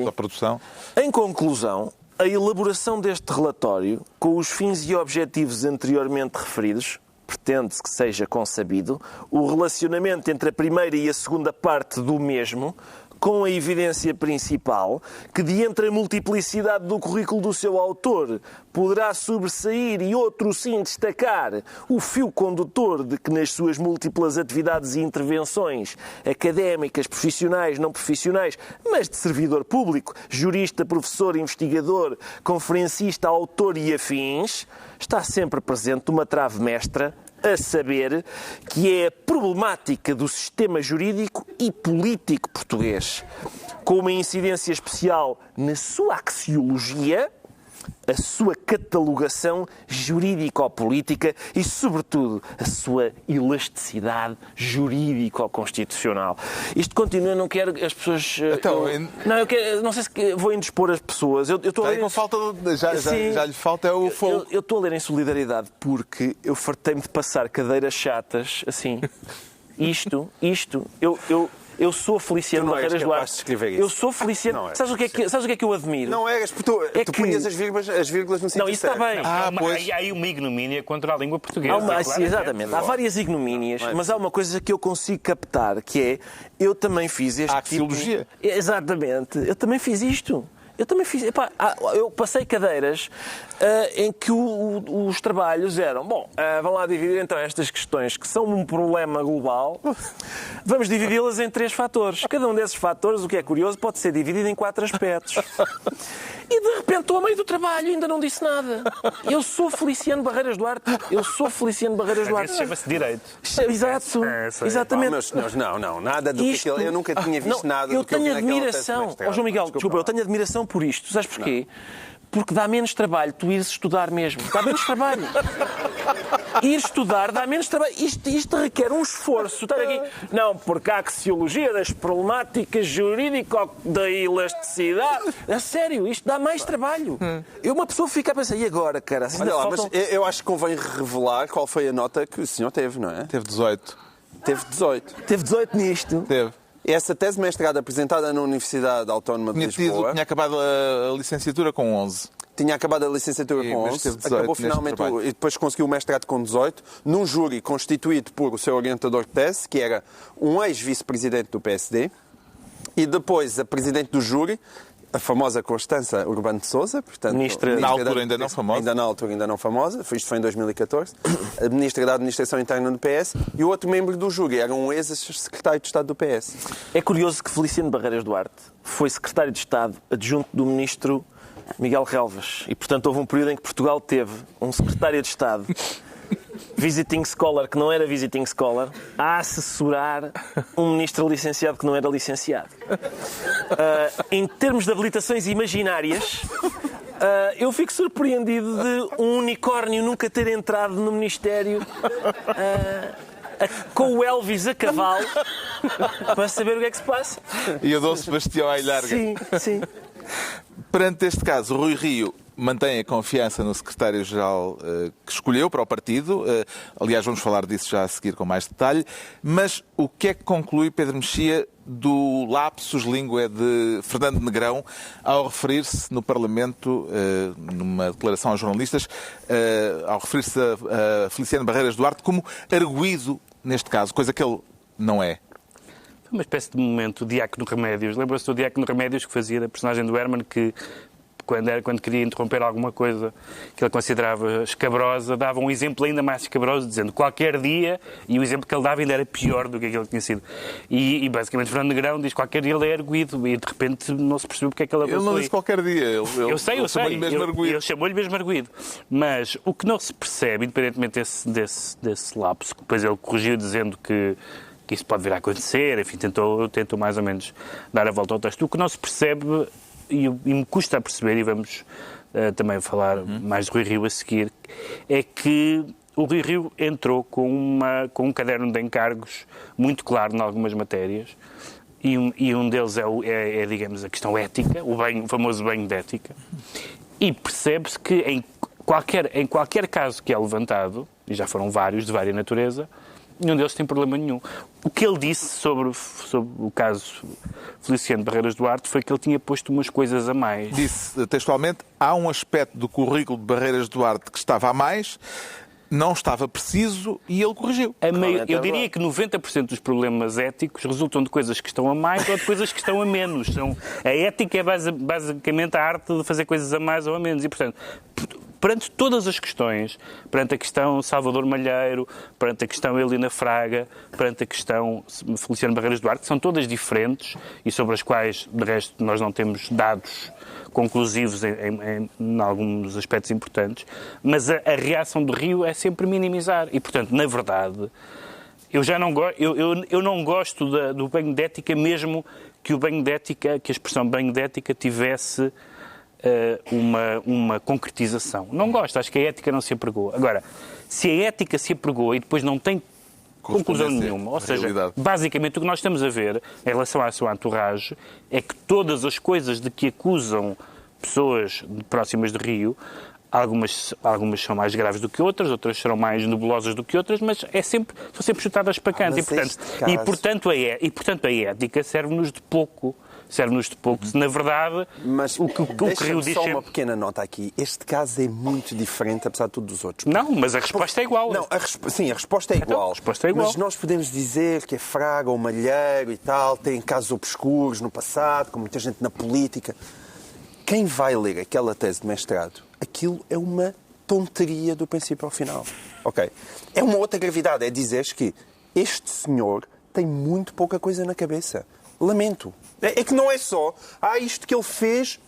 à produção. Em conclusão, a elaboração deste relatório, com os fins e objetivos anteriormente referidos, pretende-se que seja consabido o relacionamento entre a primeira e a segunda parte do mesmo, com a evidência principal que, de entre a multiplicidade do currículo do seu autor, poderá sobressair e outro sim destacar o fio condutor de que, nas suas múltiplas atividades e intervenções académicas, profissionais, não profissionais, mas de servidor público, jurista, professor, investigador, conferencista, autor e afins, está sempre presente uma trave mestra, a saber, que é a problemática do sistema jurídico e político português, com uma incidência especial na sua axiologia, a sua catalogação jurídico-política e, sobretudo, a sua elasticidade jurídico-constitucional. Isto continua, não quero as pessoas... não sei se vou indispor as pessoas. Eu estou a ler com falta já lhe falta o fogo. Eu estou a ler em solidariedade porque eu fartei-me de passar cadeiras chatas, assim. Eu sou Feliciano Barreiras Duarte. Eu sou Feliciano. Sabes o que é que eu admiro? Não eras, porque tu punhas as vírgulas no sítio. Não, isso está bem. Há aí uma ignomínia contra a língua portuguesa. Exatamente. Há várias ignomínias, mas há uma coisa que eu consigo captar, que é, eu também fiz este axiologia. Exatamente. Eu também fiz isto. Eu passei cadeiras em que os trabalhos eram, vão lá dividir então estas questões que são um problema global, vamos dividi-las em 3 fatores. Cada um desses fatores, o que é curioso, pode ser dividido em 4 aspectos. E de repente estou a meio do trabalho e ainda não disse nada. Eu sou Feliciano Barreiras Duarte. Chama-se Direito. Exato. Exatamente. Meus senhores, não. Nada do que eu nunca tinha visto nada do que eu vi naquela admiração. João Miguel, desculpa, eu tenho admiração por isto. Sabes porquê? Porque dá menos trabalho tu ires estudar mesmo. Dá menos trabalho. Ir estudar dá menos trabalho. Isto requer um esforço. Estar aqui. Não, porque a axiologia das problemáticas jurídico da elasticidade. A sério, isto dá mais trabalho. Uma pessoa fica a pensar, e agora, cara? Mas eu acho que convém revelar qual foi a nota que o senhor teve, não é? Teve 18. Teve 18. Teve 18 nisto. Teve. Essa tese de mestrado apresentada na Universidade Autónoma de Lisboa... Tinha acabado a licenciatura com 11. Tinha acabado a licenciatura com 11, acabou finalmente e depois conseguiu o mestrado com 18, num júri constituído por o seu orientador de tese, que era um ex-vice-presidente do PSD, e depois a presidente do júri, a famosa Constança Urbano de Sousa, portanto, na altura ainda não famosa. Ainda não famosa, isto foi em 2014, a ministra da Administração Interna do PS, e o outro membro do júri era um ex-secretário de Estado do PS. É curioso que Feliciano Barreiras Duarte foi secretário de Estado adjunto do ministro Miguel Relvas. E, portanto, houve um período em que Portugal teve um secretário de Estado, visiting scholar, que não era visiting scholar, a assessorar um ministro licenciado que não era licenciado. Em termos de habilitações imaginárias, eu fico surpreendido de um unicórnio nunca ter entrado no Ministério com o Elvis a cavalo para saber o que é que se passa. E o Dom Sebastião à larga. Sim, sim. Perante este caso, Rui Rio mantém a confiança no secretário-geral que escolheu para o partido. Aliás, vamos falar disso já a seguir com mais detalhe. Mas o que é que conclui Pedro Mexia do lapsus língua de Fernando Negrão ao referir-se no Parlamento, numa declaração aos jornalistas, ao referir-se a Feliciano Barreiras Duarte como arguido neste caso, coisa que ele não é? Uma espécie de momento Diácono Remédios. Lembra-se do Diácono Remédios que fazia da personagem do Herman, que quando queria interromper alguma coisa que ele considerava escabrosa, dava um exemplo ainda mais escabroso, dizendo qualquer dia, e o exemplo que ele dava ainda era pior do que aquele que tinha sido. E basicamente Fernando Negrão diz qualquer dia ele é arguido, e de repente não se percebeu porque é que ele avançou. Ele não disse qualquer dia. Eu sei. Ele chamou-lhe mesmo arguido. Mas o que não se percebe, independentemente desse lapso, que depois ele corrigiu dizendo que isso pode vir a acontecer, enfim, tentou mais ou menos dar a volta ao texto. O que não se percebe, e me custa a perceber, e vamos também falar mais de Rui Rio a seguir, é que o Rui Rio entrou com um caderno de encargos muito claro em algumas matérias, e um deles é, digamos, a questão ética, o famoso banho de ética, e percebe-se que em qualquer caso que é levantado, e já foram vários, de vária natureza, nenhum deles tem problema nenhum. O que ele disse sobre o caso Feliciano Barreiras Duarte foi que ele tinha posto umas coisas a mais. Disse textualmente, há um aspecto do currículo de Barreiras Duarte que estava a mais, não estava preciso e ele corrigiu. Eu diria que 90% dos problemas éticos resultam de coisas que estão a mais ou de coisas que estão a menos. A ética é basicamente a arte de fazer coisas a mais ou a menos. E, portanto, perante todas as questões, perante a questão Salvador Malheiro, perante a questão Helena Fraga, perante a questão Feliciano Barreiras Duarte, que são todas diferentes e sobre as quais, de resto, nós não temos dados conclusivos em alguns aspectos importantes, mas a reação do Rio é sempre minimizar. E, portanto, na verdade, eu não gosto do banho de ética, mesmo que a expressão banho de ética tivesse uma concretização. Não gosto, acho que a ética não se apregou. Agora, se a ética se apregou e depois não tem conclusão nenhuma, ou seja, basicamente o que nós estamos a ver em relação à sua entourage é que todas as coisas de que acusam pessoas próximas de Rio, algumas são mais graves do que outras serão mais nebulosas do que outras, mas são sempre chutadas para canto. E portanto a ética serve-nos de pouco. Se, na verdade, mas o que Rio diz... Só uma pequena nota aqui. Este caso é muito diferente, apesar de tudo, dos outros. Não, mas a resposta é igual. Não, sim, a resposta é igual. A resposta é igual. Mas nós podemos dizer que é Fraga ou Malheiro e tal, tem casos obscuros no passado, com muita gente na política. Quem vai ler aquela tese de mestrado, aquilo é uma tonteria do princípio ao final. Ok? É uma outra gravidade, é dizeres que este senhor tem muito pouca coisa na cabeça. Lamento. É que não é só, isto que ele fez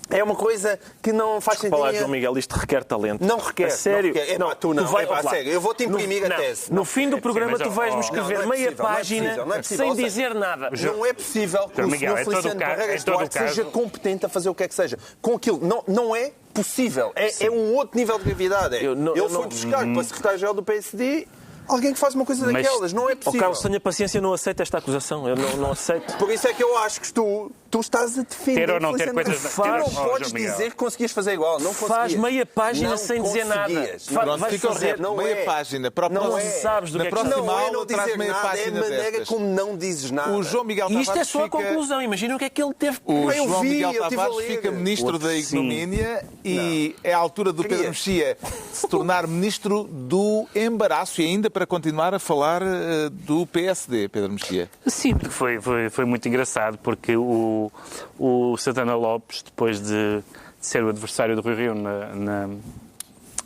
é uma coisa que não faz sentido. Falar, João Miguel, isto requer talento. Não requer. A sério? Não, tu não. Sério. Eu vou-te imprimir a tese. No fim do programa tu vais-me escrever meia página sem dizer nada. Não é possível que o Sr. Feliciano Barreiras Duarte seja competente a fazer o que é que seja. Com aquilo, não é possível. É um outro nível de gravidade. Ele foi buscar para a secretária-geral do PSD... Alguém que faz uma coisa daquelas, não é possível. Carlos, tenha paciência, não aceito esta acusação. Eu não aceito. Por isso é que eu acho que tu estás a defender. Ter ou não ter coisas... Tu não podes dizer que conseguias fazer igual. Não faz meia página sem dizer nada. Vais fazer meia página. Não sabes do que é que próxima aula traz meia página destas. É a maneira como não dizes nada. O João Miguel Tavares isto é só a conclusão. Imagina o que é que ele teve. O João Miguel Tavares fica ministro da Ignomínia e é a altura do Pedro Mexia se tornar ministro do embaraço e ainda para continuar a falar do PSD, Pedro Mexia. Sim, porque foi muito engraçado, porque o Santana Lopes, depois de ser o adversário do Rui Rio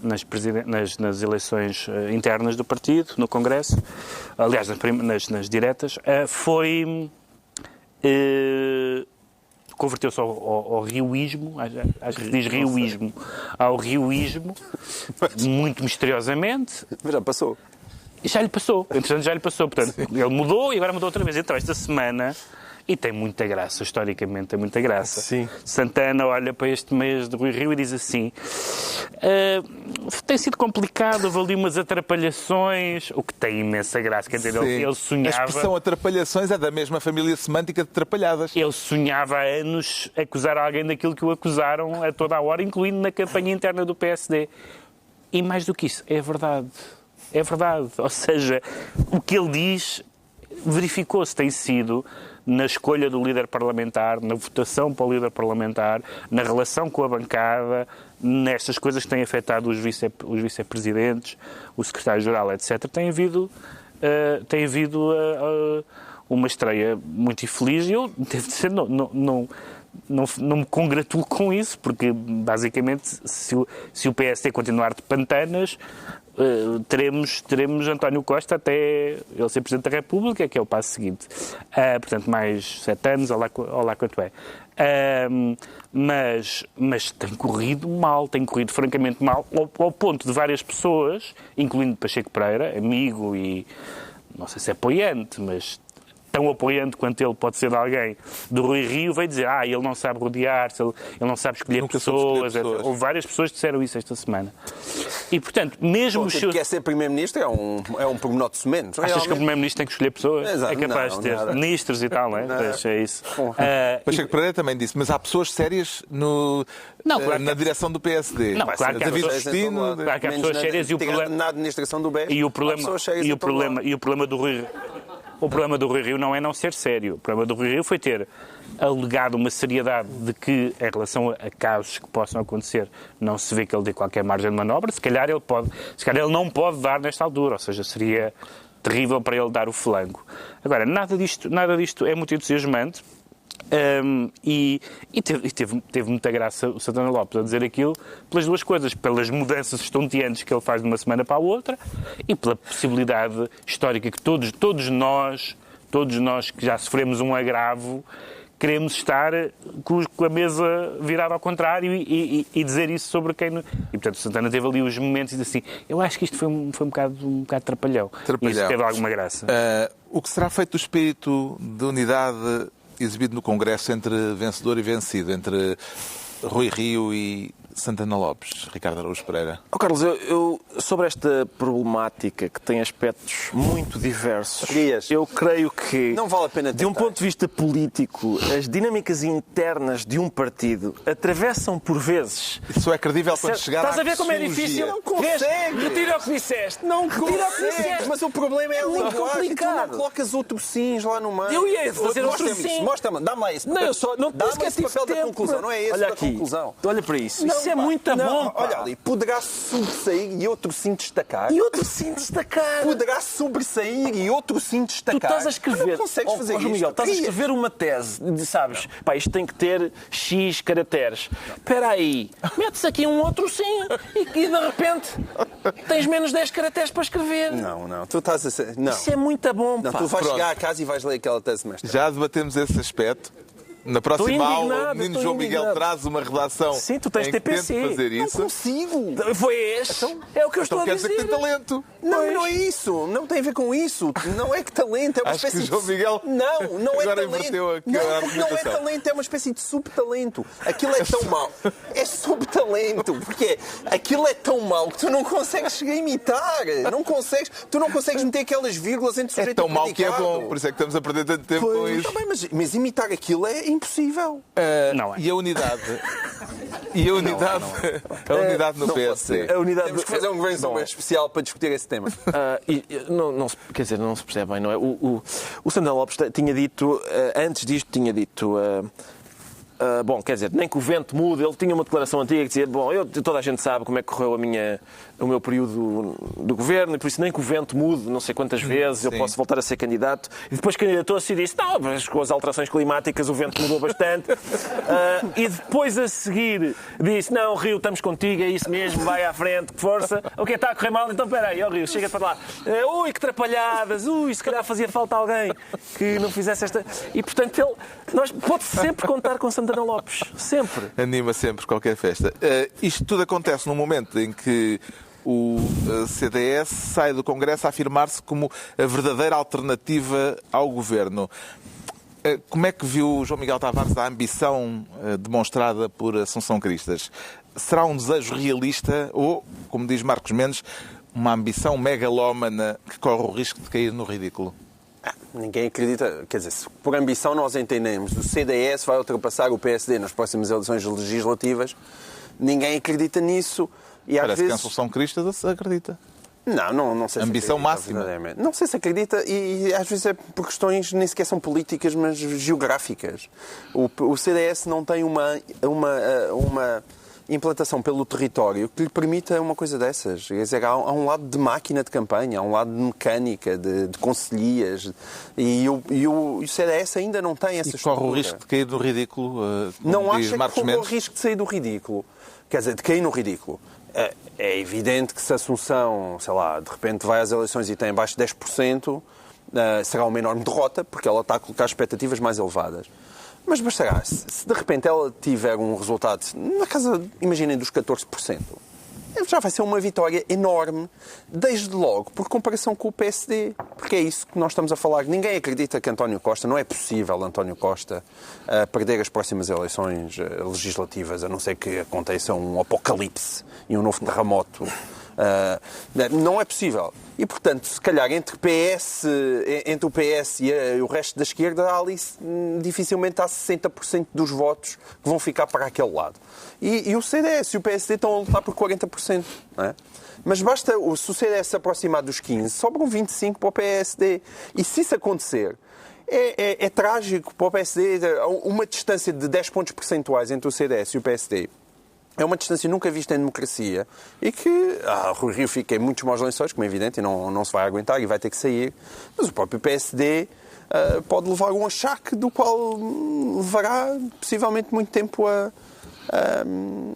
nas eleições internas do partido, no Congresso, aliás, nas diretas, foi converteu-se ao rioísmo, acho que se diz rioísmo, ao rioísmo, muito misteriosamente. Mas já passou. E já lhe passou, entretanto já lhe passou. Portanto, ele mudou e agora mudou outra vez. Então, esta semana, e tem muita graça, historicamente tem muita graça. Sim. Santana olha para este mês de Rui Rio e diz assim: tem sido complicado, houve ali umas atrapalhações, o que tem imensa graça. Quer dizer, ele sonhava... A expressão atrapalhações é da mesma família semântica de atrapalhadas. Ele sonhava há anos acusar alguém daquilo que o acusaram a toda a hora, incluindo na campanha interna do PSD. E mais do que isso, é verdade. É verdade. Ou seja, o que ele diz verificou-se, tem sido na escolha do líder parlamentar, na votação para o líder parlamentar, na relação com a bancada, nestas coisas que têm afetado os vice-presidentes, o secretário-geral, etc. Tem havido uma estreia muito infeliz e eu, devo dizer, não me congratulo com isso, porque, basicamente, se o PSD continuar de pantanas, teremos António Costa até ele ser Presidente da República, que é o passo seguinte. Portanto, mais 7 anos, ou lá quanto é. Mas tem corrido mal, tem corrido francamente mal, ao ponto de várias pessoas, incluindo Pacheco Pereira, amigo e, não sei se é apoiante, mas tão apoiante quanto ele pode ser de alguém, do Rui Rio, veio dizer ele não sabe rodear-se, ele não sabe escolher pessoas. Houve várias pessoas que disseram isso esta semana. E, portanto, mesmo os seus... quer ser Primeiro-Ministro é um pormenor de menos. Achas que o Primeiro-Ministro tem que escolher pessoas? Exato. É capaz de ter ministros e tal, não é? É isso. Pacheco Pereira também disse, mas há pessoas sérias na direção do PSD. Não, claro que há pessoas sérias na administração do BES. E o problema do Rui... O problema do Rui Rio não é não ser sério. O problema do Rui Rio foi ter alegado uma seriedade de que, em relação a casos que possam acontecer, não se vê que ele dê qualquer margem de manobra. Se calhar ele não pode dar nesta altura, ou seja, seria terrível para ele dar o flanco. Agora, nada disto é muito entusiasmante. Teve muita graça o Santana Lopes a dizer aquilo pelas duas coisas, pelas mudanças estonteantes que ele faz de uma semana para a outra e pela possibilidade histórica que todos nós que já sofremos um agravo, queremos estar com a mesa virada ao contrário e dizer isso sobre quem... E, portanto, o Santana teve ali os momentos e disse assim, eu acho que isto foi um bocado trapalhão. E isso teve alguma graça. O que será feito do espírito de unidade exibido no Congresso entre vencedor e vencido, entre Rui Rio e Santana Lopes? Ricardo Araújo Pereira. Carlos, eu sobre esta problemática que tem aspectos muito diversos, eu creio que, não vale a pena de um ponto de vista político, as dinâmicas internas de um partido atravessam por vezes... Isso é credível quando chegar à Estás a ver como é difícil? Não consegue! Retira o que disseste! Não consegue! Mas o problema é a linguagem. Tu não colocas outro sims lá no meio. Eu ia fazer outro sim. Mostra-me, dá-me lá isso. Não, eu só... Não dá-me esse papel da conclusão. Não é esse da conclusão. Olha para isso. Isso é muito bom, pá. Olha ali, poderá sobressair e outro sim destacar. Poderá sobressair e outro sim destacar. Tu estás a escrever... Não consegues fazer isto. Miguel, estás a escrever uma tese, sabes? Pá, isto tem que ter X caracteres. Espera aí, metes aqui um outro sim e de repente tens menos 10 caracteres para escrever. Não, tu estás a ser... Não. Isso é muito bom, pá. Não, tu vais chegar a casa e vais ler aquela tese mestre. Já debatemos esse aspecto. Na próxima aula, o menino João Miguel traz uma redação. Sim, tu tens TPC. Fazer isso. Não consigo. Foi este. Então, é o que eu estou a dizer. Quer dizer que tem talento. Não é isso. Não tem a ver com isso. Não é que talento é uma Acho espécie que o João Miguel não é agora talento. inverteu aqui Não a é argumentação. talento, é uma espécie de subtalento. Aquilo é tão mau. É subtalento. Porque aquilo é tão mau que tu não consegues chegar a imitar. Tu não consegues meter aquelas vírgulas entre sujeito e É tão mau que é predicado. bom. Por isso é que estamos a perder tanto tempo com isso. Tá bem, mas imitar aquilo é impossível. Não é. E a unidade? A unidade no PSD. Temos que fazer um governo sombra especial para discutir esse tema. Quer dizer, não se percebe bem, não é? O Santana Lopes tinha dito, antes disto, bom, quer dizer, nem que o vento mude, ele tinha uma declaração antiga que dizia, toda a gente sabe como é que correu o meu período do governo e por isso nem que o vento mude não sei quantas vezes, eu posso voltar a ser candidato. E depois candidatou-se e disse, não, mas com as alterações climáticas o vento mudou bastante. E depois a seguir disse, não, Rio, estamos contigo, é isso mesmo, vai à frente, que força. Ok, está a correr mal, então espera aí, Rio, chega para lá. Ui, que trapalhadas, se calhar fazia falta alguém que não fizesse esta... E portanto, pode sempre contar com Santana Santana Lopes. Sempre. Anima sempre qualquer festa. Isto tudo acontece num momento em que o CDS sai do Congresso a afirmar-se como a verdadeira alternativa ao governo. Como é que viu João Miguel Tavares a ambição demonstrada por Assunção Cristas? Será um desejo realista ou, como diz Marcos Mendes, uma ambição megalómana que corre o risco de cair no ridículo? Ninguém acredita, quer dizer, se por ambição nós entendemos o CDS vai ultrapassar o PSD nas próximas eleições legislativas, ninguém acredita nisso. E Parece às vezes... que a Assunção Cristas acredita. Não sei ambição se máxima. Não sei se acredita e às vezes é por questões nem sequer são políticas, mas geográficas. O CDS não tem uma implantação pelo território que lhe permita uma coisa dessas. Quer dizer, há um lado de máquina de campanha, há um lado de mecânica, de conselhias, e o CDS ainda não tem essa estrutura. Corre o risco de cair no ridículo, não diz acho Marcos que corre o Mendes? risco de sair do ridículo. Quer dizer, de cair no ridículo. É evidente que se a Assunção, sei lá, de repente vai às eleições e tem abaixo de 10%, será uma enorme derrota, porque ela está a colocar expectativas mais elevadas. Mas bastará, se de repente ela tiver um resultado na casa, imaginem, dos 14%, já vai ser uma vitória enorme, desde logo, por comparação com o PSD. Porque é isso que nós estamos a falar. Ninguém acredita que António Costa, não é possível António Costa perder as próximas eleições legislativas, a não ser que aconteça um apocalipse e um novo terremoto. Não é possível. E, portanto, se calhar entre o PS e o resto da esquerda, há ali dificilmente há 60% dos votos que vão ficar para aquele lado. E o CDS e o PSD estão a lutar por 40%. Não é? Mas basta, se o CDS se aproximar dos 15%, sobram 25% para o PSD. E se isso acontecer, é trágico para o PSD. Uma distância de 10 pontos percentuais entre o CDS e o PSD é uma distância nunca vista em democracia e que o Rio fica em muitos maus lençóis, como é evidente, e não se vai aguentar e vai ter que sair. Mas o próprio PSD pode levar um achaque do qual levará possivelmente muito tempo a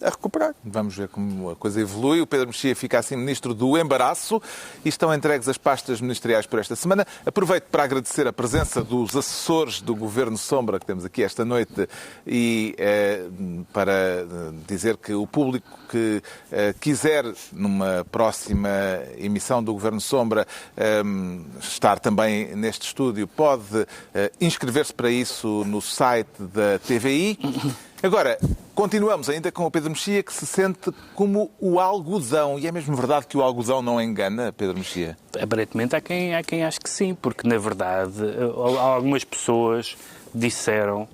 recuperar. Vamos ver como a coisa evolui. O Pedro Mexia fica assim ministro do embaraço e estão entregues as pastas ministeriais por esta semana. Aproveito para agradecer a presença dos assessores do Governo Sombra que temos aqui esta noite e para dizer que o público que quiser numa próxima emissão do Governo Sombra estar também neste estúdio pode inscrever-se para isso no site da TVI. Agora, continuamos ainda com o Pedro Mexia, que se sente como o algodão. E é mesmo verdade que o algodão não engana, Pedro Mexia? Aparentemente há quem ache que sim, porque, na verdade, algumas pessoas disseram,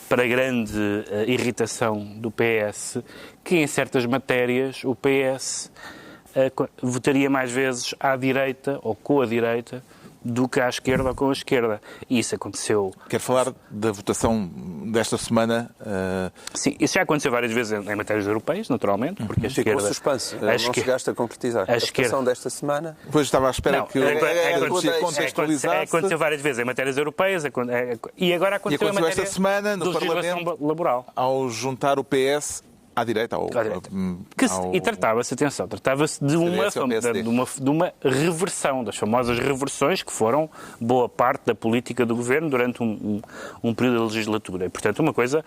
para grande irritação do PS, que em certas matérias o PS votaria mais vezes à direita ou com a direita do que à esquerda ou com a esquerda. E isso aconteceu... Quer falar da votação desta semana? Sim, isso já aconteceu várias vezes em matérias europeias, naturalmente, porque a esquerda... Ficou suspense. Não chegaste a concretizar. A votação desta semana... Pois estava à espera que contextualizasse. Aconteceu várias vezes em matérias europeias e agora aconteceu em matéria esta semana no Parlamento laboral. Ao juntar o PS... À direita. E tratava-se de uma reversão, das famosas reversões que foram boa parte da política do governo durante um período de legislatura. E, portanto, uma coisa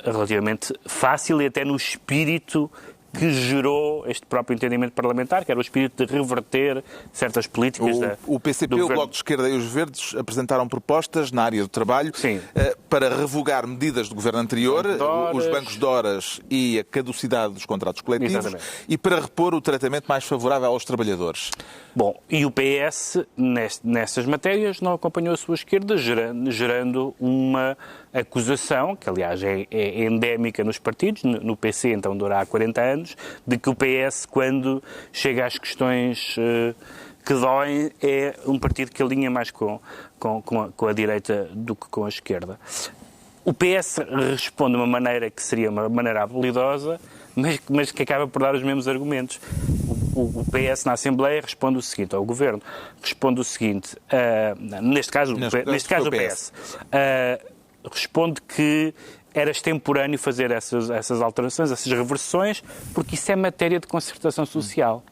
relativamente fácil e até no espírito que gerou este próprio entendimento parlamentar, que era o espírito de reverter certas políticas o PCP, o Bloco de Esquerda e os Verdes apresentaram propostas na área do trabalho para revogar medidas do governo anterior, os bancos de horas e a caducidade dos contratos coletivos. Exatamente. E para repor o tratamento mais favorável aos trabalhadores. Bom, e o PS, nessas matérias, não acompanhou a sua esquerda, gerando uma acusação, que aliás é endémica nos partidos, no PC então dura há 40 anos, de que o PS, quando chega às questões que doem, é um partido que alinha mais com a direita do que com a esquerda. O PS responde de uma maneira que seria uma maneira habilidosa, mas que acaba por dar os mesmos argumentos. O PS na Assembleia responde o seguinte, ao Governo, responde o seguinte, neste caso o PS, responde que era extemporâneo fazer essas alterações, essas reversões, porque isso é matéria de concertação social.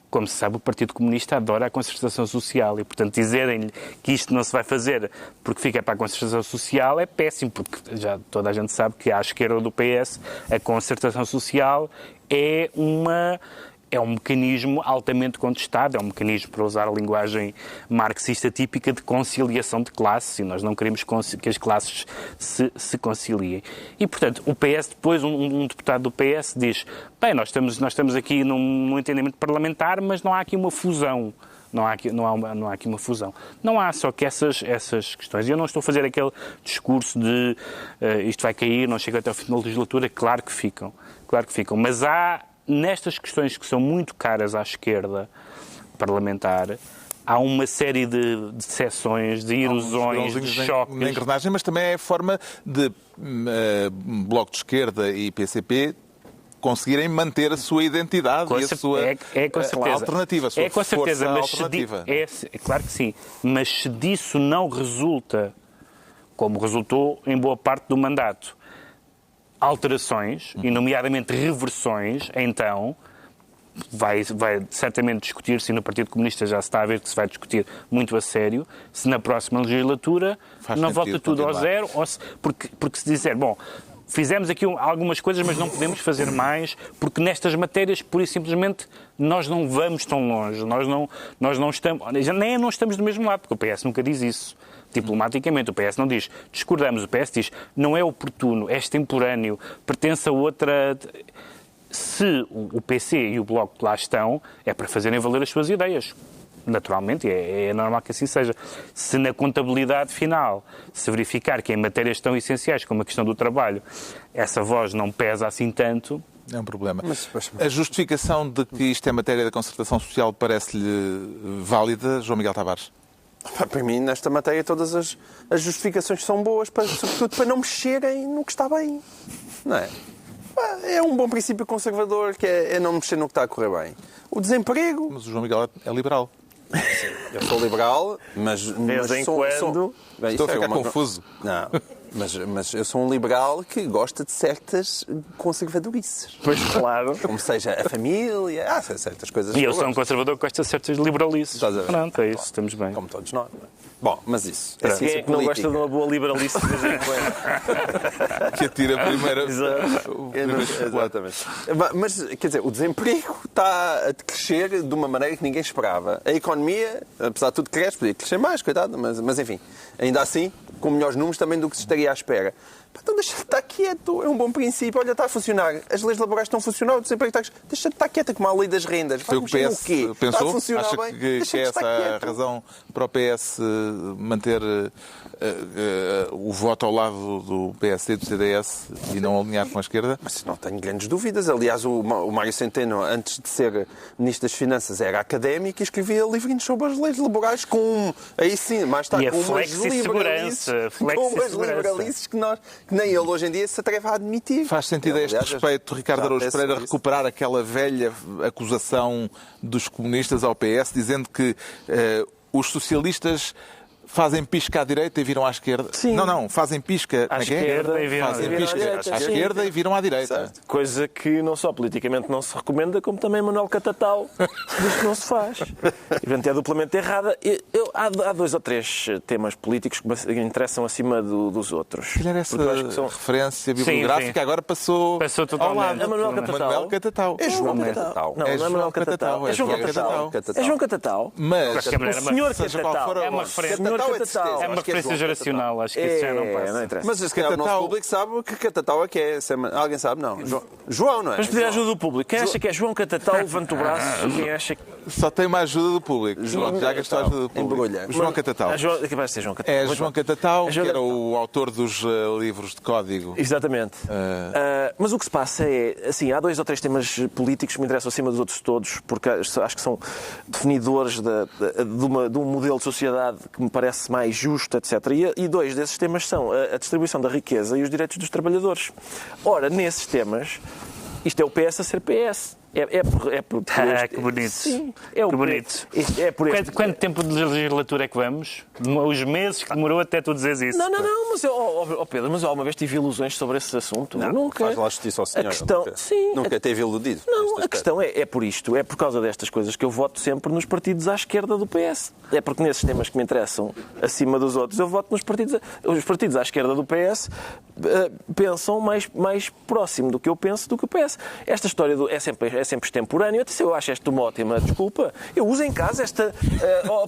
Como se sabe, o Partido Comunista adora a concertação social e, portanto, dizerem-lhe que isto não se vai fazer porque fica para a concertação social é péssimo, porque já toda a gente sabe que à esquerda do PS a concertação social é um mecanismo altamente contestado, é um mecanismo, para usar a linguagem marxista típica, de conciliação de classes, e nós não queremos que as classes se conciliem. E, portanto, o PS, depois, um deputado do PS diz, bem, nós estamos aqui num entendimento parlamentar, mas não há aqui uma fusão. Não há aqui uma fusão. Não há só que essas questões. Eu não estou a fazer aquele discurso de isto vai cair, não chega até ao fim da legislatura. Claro que ficam. Mas há, nestas questões que são muito caras à esquerda parlamentar, há uma série de decepções, de erosões, de choques. Na engrenagem, mas também é a forma de Bloco de Esquerda e PCP conseguirem manter a sua identidade e a sua alternativa, a sua força alternativa. Claro que sim, mas se disso não resulta, como resultou em boa parte do mandato, alterações, e nomeadamente reversões, então vai certamente discutir-se, e no Partido Comunista já se está a ver que se vai discutir muito a sério, se na próxima legislatura não volta tudo ao zero, porque se disser, bom, fizemos aqui algumas coisas, mas não podemos fazer mais, porque nestas matérias, pura e simplesmente, nós não vamos tão longe, nós não estamos do mesmo lado, porque o PS nunca diz isso. Diplomaticamente, o PS não diz discordamos, o PS diz não é oportuno, é extemporâneo, pertence a outra. Se o PC e o Bloco lá estão, é para fazerem valer as suas ideias. Naturalmente, é normal que assim seja. Se na contabilidade final se verificar que em matérias tão essenciais como a questão do trabalho essa voz não pesa assim tanto, é um problema. A justificação de que isto é matéria da concertação social parece-lhe válida, João Miguel Tavares? Para mim, nesta matéria, todas as justificações são boas, sobretudo para não mexerem no que está bem. Não é? É um bom princípio conservador, que é não mexer no que está a correr bem. O desemprego... Mas o João Miguel é liberal. Eu sou liberal, mas estou a ficar confuso. Não, mas eu sou um liberal que gosta de certas conservadorices. Pois, claro. Como seja a família, certas coisas. E eu sou um conservador que gosta de certas liberalices. Pronto, é isso, estamos bem. Como todos nós. Bom, mas isso. Quem é que não gosta de uma boa liberalice de vez em quando? Que atira primeiro. Exatamente. Mas, quer dizer, o desemprego está a crescer de uma maneira que ninguém esperava. A economia, apesar de tudo, cresce, podia crescer mais, coitado, mas enfim, ainda assim, com melhores números também do que se estaria à espera. Então deixa de estar quieto, é um bom princípio. Olha, está a funcionar. As leis laborais estão a funcionar, o desemprego está a crescer. Deixa de estar quieto, como a lei das rendas. Foi o que o PS pensou? Está a funcionar Acha bem? que é essa a razão para o PS manter o voto ao lado do PSD e do CDS e não alinhar com a esquerda? Mas não tenho grandes dúvidas. Aliás, o Mário Centeno, antes de ser Ministro das Finanças, era académico e escrevia livrinhos sobre as leis laborais com aí sim, mais tarde, e com umas liberalices que nem ele hoje em dia se atreve a admitir. Faz sentido a este respeito, Ricardo Araújo Pereira, recuperar aquela velha acusação dos comunistas ao PS, dizendo que os socialistas fazem pisca à direita e viram à esquerda? Sim. Não, fazem pisca à esquerda e viram fazem pisca à esquerda e viram à direita. Certo. Coisa que não só politicamente não se recomenda, como também Manuel Catatal diz que não se faz. Eventualmente é duplamente errada. Há 2 ou 3 temas políticos que me interessam acima dos outros. Essa referência bibliográfica sim. Agora passou totalmente ao lado. É Manuel Catatal. É João Catatal. Não é Manuel Catatal. É João Catatal. É João Catatal. Mas o senhor Catatal é uma referência. É uma referência geracional, acho que isso já não passa. Não interessa. Mas se o nosso público sabe que Catatal é que é. Alguém sabe? Não. João, não é? Vamos pedir a ajuda do público. Quem acha que é João Catatal, levanta o braço. Quem acha que... Só tem uma ajuda do público. Já gastou a ajuda do público. Embrulha. João Catatal. Que vai ser João Catatal. É João Catatal, que era o autor dos livros de código. Exatamente. Mas o que se passa é, assim, há 2 ou 3 temas políticos que me interessam acima dos outros todos, porque acho que são definidores de um modelo de sociedade que me parece mais justo, etc. E 2 desses temas são a distribuição da riqueza e os direitos dos trabalhadores. Ora, nesses temas, isto é o PS a ser PS. Que bonito. Sim. Que bonito. Quanto tempo de legislatura é que vamos? Os meses que demorou até tu dizeres isso. Não, mas Pedro, mas uma vez tive ilusões sobre esse assunto. Nunca. Faz lá justiça ao senhor. A questão, nunca teve iludido. Não, a questão é por isto. É por causa destas coisas que eu voto sempre nos partidos à esquerda do PS. É porque nesses temas que me interessam acima dos outros, eu voto nos partidos... Os partidos à esquerda do PS pensam mais próximo do que eu penso do que o PS. Esta história é sempre extemporâneo. Até se eu acho esta uma ótima desculpa, eu uso em casa esta...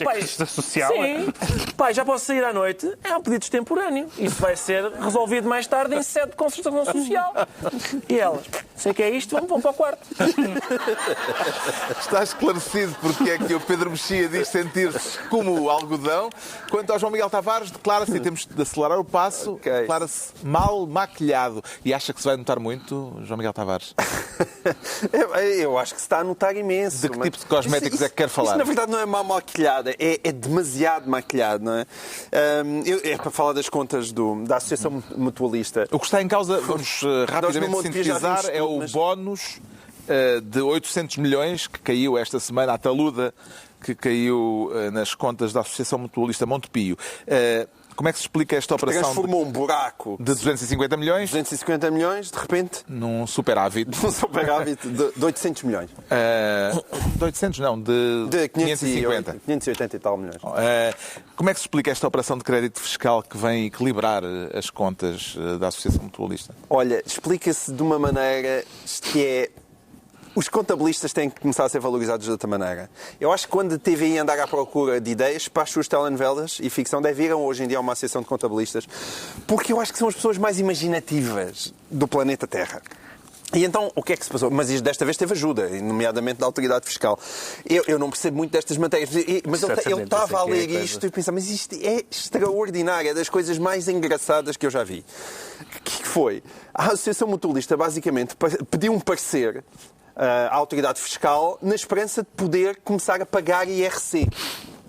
pai, social. Sim. Pai, já posso sair à noite? É um pedido extemporâneo. Isso vai ser resolvido mais tarde em sede de concertação social. E elas, sei que é isto, vamos para o quarto. Está esclarecido porque é que o Pedro Mexia diz sentir-se como algodão. Quanto ao João Miguel Tavares, declara-se, e temos de acelerar o passo, declara-se mal maquilhado. E acha que se vai notar muito, João Miguel Tavares? Eu acho que se está a notar imenso. De que tipo de cosméticos é que quer falar? Isso, na verdade, não é mal maquilhada, é demasiado maquilhado, não é? É para falar das contas da Associação Mutualista. O que está em causa, vamos rapidamente sintetizar, é o bónus de 800 milhões que caiu esta semana, a taluda que caiu nas contas da Associação Mutualista Montepio. Como é que se explica esta operação? Transformou um buraco de 250 milhões. 250 milhões, de repente... Num superávit. Num superávit de 800 milhões. De 800 não, de 550. 580 e tal milhões. Como é que se explica esta operação de crédito fiscal que vem equilibrar as contas da Associação Mutualista? Olha, explica-se de uma maneira que é... Os contabilistas têm que começar a ser valorizados de outra maneira. Eu acho que quando a TVI andar à procura de ideias para as suas telenovelas e ficção, deve ir hoje em dia a uma associação de contabilistas, porque eu acho que são as pessoas mais imaginativas do planeta Terra. E então, o que é que se passou? Mas isto desta vez teve ajuda, nomeadamente da autoridade fiscal. Eu não percebo muito destas matérias, mas ele estava a ler isto e pensava, mas isto é extraordinário, é das coisas mais engraçadas que eu já vi. O que foi? A Associação Mutualista, basicamente, pediu um parecer à autoridade fiscal na esperança de poder começar a pagar IRC.